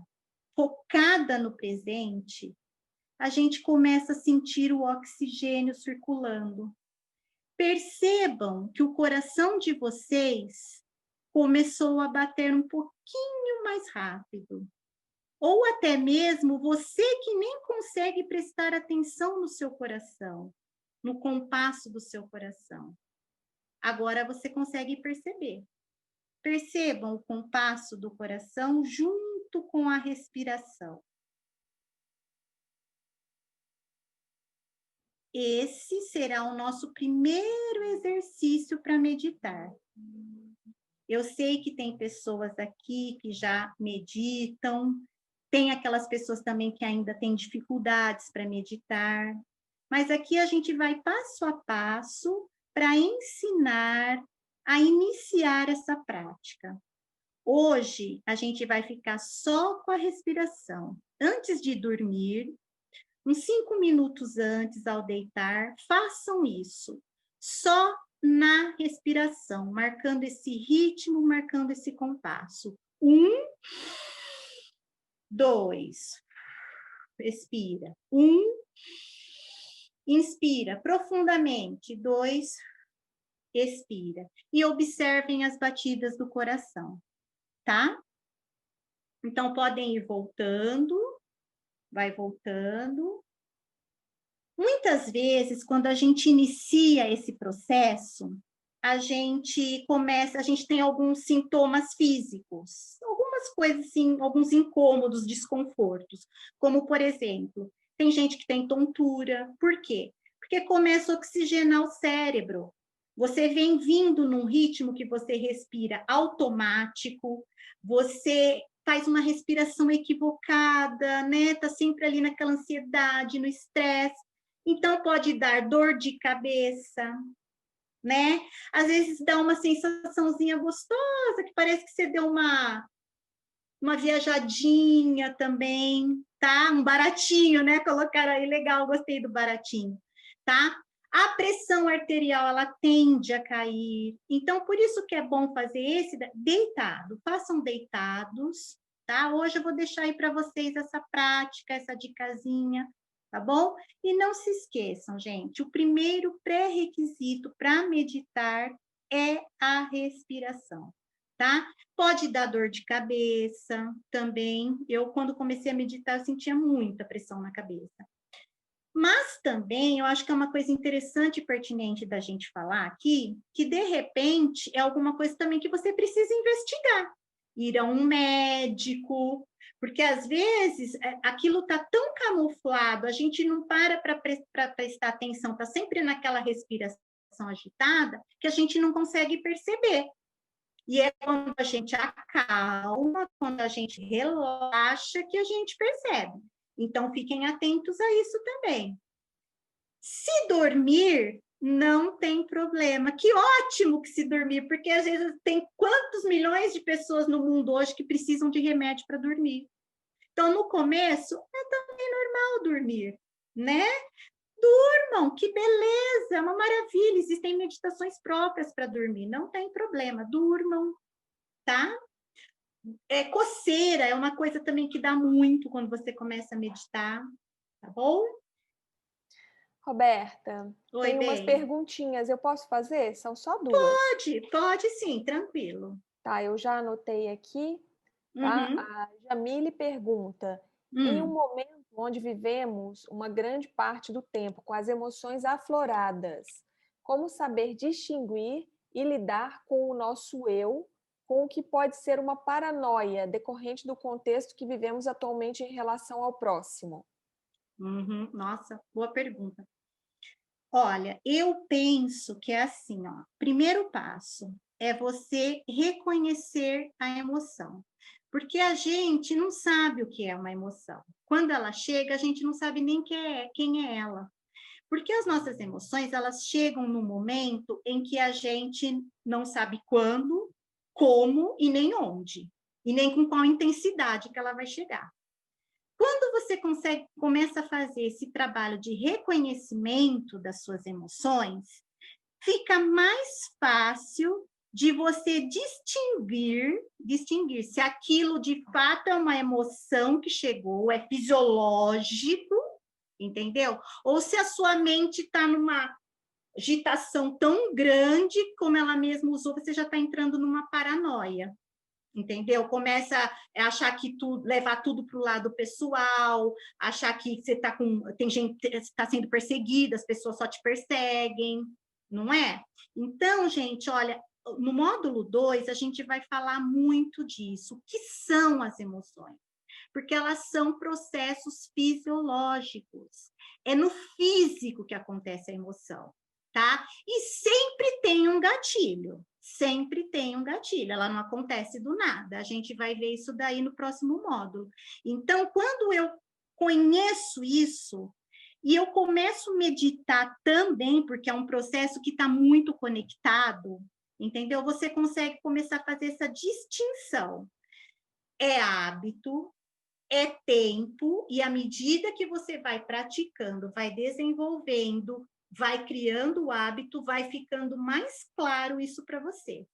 focada no presente, a gente começa a sentir o oxigênio circulando. Percebam que o coração de vocês começou a bater um pouquinho mais rápido. Ou até mesmo você que nem consegue prestar atenção no seu coração, no compasso do seu coração. Agora você consegue perceber. Percebam o compasso do coração junto com a respiração. Esse será o nosso primeiro exercício para meditar. Eu sei que tem pessoas aqui que já meditam, tem aquelas pessoas também que ainda têm dificuldades para meditar, mas aqui a gente vai passo a passo para ensinar a iniciar essa prática. Hoje, a gente vai ficar só com a respiração. Antes de dormir, uns 5 minutos antes, ao deitar, façam isso. Só na respiração, marcando esse ritmo, marcando esse compasso. 1, 2, expira. 1, inspira profundamente. 2, expira. E observem as batidas do coração, tá? Então, podem ir voltando, vai voltando. Muitas vezes, quando a gente inicia esse processo, a gente tem alguns sintomas físicos, algumas coisas assim, alguns incômodos, desconfortos, como, por exemplo, tem gente que tem tontura. Por quê? Porque começa a oxigenar o cérebro. Você vem vindo num ritmo que você respira automático, você faz uma respiração equivocada, né? Tá sempre ali naquela ansiedade, no estresse. Então, pode dar dor de cabeça, né? Às vezes dá uma sensaçãozinha gostosa, que parece que você deu uma viajadinha também, tá? Um baratinho, né? Colocaram aí, legal, gostei do baratinho, tá? A pressão arterial, ela tende a cair. Então, por isso que é bom fazer esse deitado. Façam deitados, tá? Hoje eu vou deixar aí para vocês essa prática, essa dicasinha, tá bom? E não se esqueçam, gente, o primeiro pré-requisito para meditar é a respiração, tá? Pode dar dor de cabeça também. Eu, quando comecei a meditar, eu sentia muita pressão na cabeça. Mas também, eu acho que é uma coisa interessante e pertinente da gente falar aqui, que de repente é alguma coisa também que você precisa investigar. Ir a um médico, Porque, às vezes, aquilo está tão camuflado, a gente não para prestar atenção, está sempre naquela respiração agitada, que a gente não consegue perceber. E é quando a gente acalma, quando a gente relaxa, que a gente percebe. Então, fiquem atentos a isso também. Se dormir, não tem problema. Que ótimo que se dormir, porque às vezes tem quantos milhões de pessoas no mundo hoje que precisam de remédio para dormir. Então, no começo, é também normal dormir, né? Durmam, que beleza, é uma maravilha. Existem meditações próprias para dormir, não tem problema, durmam, tá? Coceira é uma coisa também que dá muito quando você começa a meditar, tá bom? Roberta, Oi, tem umas bem. perguntinhas, eu posso fazer? São só duas. Pode sim, tranquilo. Tá, eu já anotei aqui, tá? Uhum. A Jamile pergunta: em um Hum. momento onde vivemos uma grande parte do tempo com as emoções afloradas, como saber distinguir e lidar com o nosso eu, com o que pode ser uma paranoia decorrente do contexto que vivemos atualmente em relação ao próximo? Uhum. Nossa, boa pergunta. Olha, eu penso que é assim, ó. Primeiro passo é você reconhecer a emoção, porque a gente não sabe o que é uma emoção. Quando ela chega, a gente não sabe nem quem é ela. Porque as nossas emoções, elas chegam no momento em que a gente não sabe quando, como e nem onde, e nem com qual intensidade que ela vai chegar. Quando você começa a fazer esse trabalho de reconhecimento das suas emoções, fica mais fácil de você distinguir se aquilo de fato é uma emoção que chegou, é fisiológico, entendeu? Ou se a sua mente está numa agitação tão grande, como ela mesma usou, você já está entrando numa paranoia, entendeu? Começa a achar que tudo, levar tudo para o lado pessoal, achar que você está com, tem gente está sendo perseguida, as pessoas só te perseguem, não é? Então, gente, olha, no módulo 2 a gente vai falar muito disso. O que são as emoções? Porque elas são processos fisiológicos. É no físico que acontece a emoção, tá? E sempre tem um gatilho. Sempre tem um gatilho, ela não acontece do nada. A gente vai ver isso daí no próximo módulo. Então, quando eu conheço isso, e eu começo a meditar também, porque é um processo que está muito conectado, entendeu? Você consegue começar a fazer essa distinção. É hábito, é tempo, e à medida que você vai praticando, vai desenvolvendo, vai criando o hábito, vai ficando mais claro isso para você,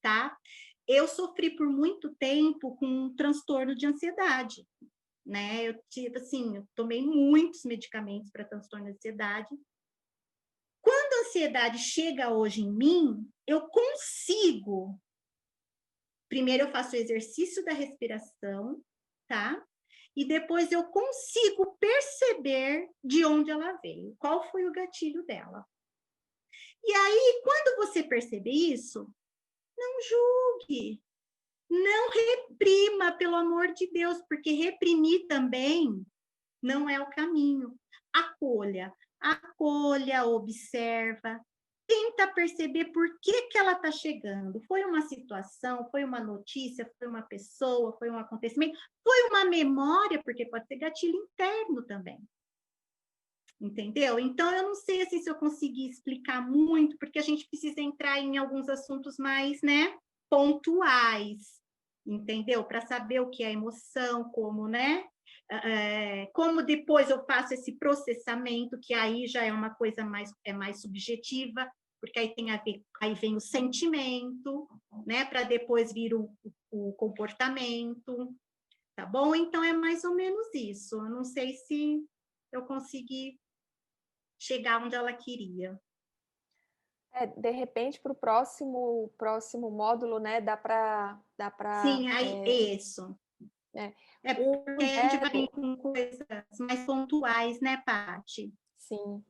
tá? Eu sofri por muito tempo com um transtorno de ansiedade, né? Eu tive, assim, eu tomei muitos medicamentos para transtorno de ansiedade. Quando a ansiedade chega hoje em mim, eu consigo. Primeiro, eu faço o exercício da respiração, tá? E depois eu consigo perceber de onde ela veio, qual foi o gatilho dela. E aí, quando você perceber isso, não julgue, não reprima, pelo amor de Deus, porque reprimir também não é o caminho. Acolha, acolha, observa, tenta perceber por que ela está chegando. Foi uma situação, foi uma notícia, foi uma pessoa, foi um acontecimento, foi uma memória, porque pode ser gatilho interno também. Entendeu? Então, eu não sei assim, se eu consegui explicar muito, porque a gente precisa entrar em alguns assuntos mais, né, pontuais, entendeu? Para saber o que é emoção, como, né? Como depois eu faço esse processamento, que aí já é uma coisa mais subjetiva, porque aí tem a ver, aí vem o sentimento, né? Para depois vir o comportamento, tá bom? Então é mais ou menos isso. Eu não sei se eu consegui chegar onde ela queria. De repente, para o próximo módulo, né, dá para Sim, aí, isso. é, É o porque a gente vai vir Rogério, com coisas mais pontuais, né, Paty? sim,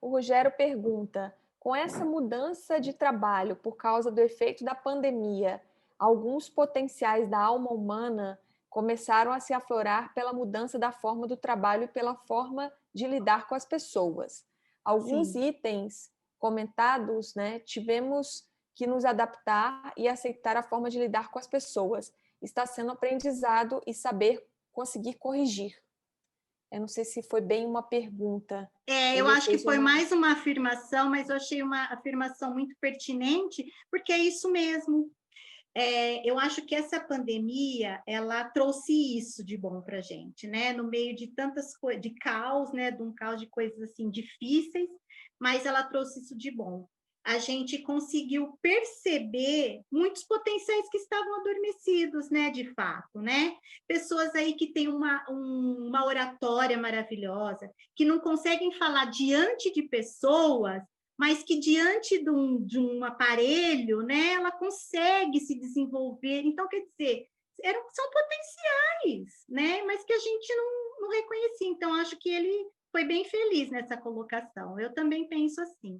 o Rogério pergunta: com essa mudança de trabalho por causa do efeito da pandemia, alguns potenciais da alma humana começaram a se aflorar pela mudança da forma do trabalho e pela forma de lidar com as pessoas. Alguns Sim. itens comentados, né, tivemos que nos adaptar e aceitar a forma de lidar com as pessoas. Está sendo aprendizado e saber conseguir corrigir. Eu não sei se foi bem uma pergunta. Eu Ele acho que fez foi uma. mais uma afirmação, mas eu achei uma afirmação muito pertinente, porque é isso mesmo. Eu acho que essa pandemia, ela trouxe isso de bom para a gente, né? No meio de tantas coisas, de caos, né? De um caos de coisas assim difíceis, mas ela trouxe isso de bom. A gente conseguiu perceber muitos potenciais que estavam adormecidos, né? De fato, né? Pessoas aí que têm uma oratória maravilhosa, que não conseguem falar diante de pessoas, mas que diante de um aparelho, né, ela consegue se desenvolver. Então, quer dizer, são potenciais, né, mas que a gente não reconhecia. Então, acho que ele foi bem feliz nessa colocação. Eu também penso assim.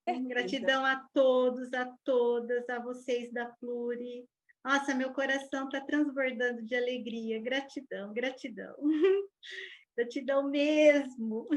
Certeza. Gratidão a todos, a todas, a vocês da Fluri. Nossa, meu coração está transbordando de alegria. Gratidão, gratidão. Gratidão mesmo.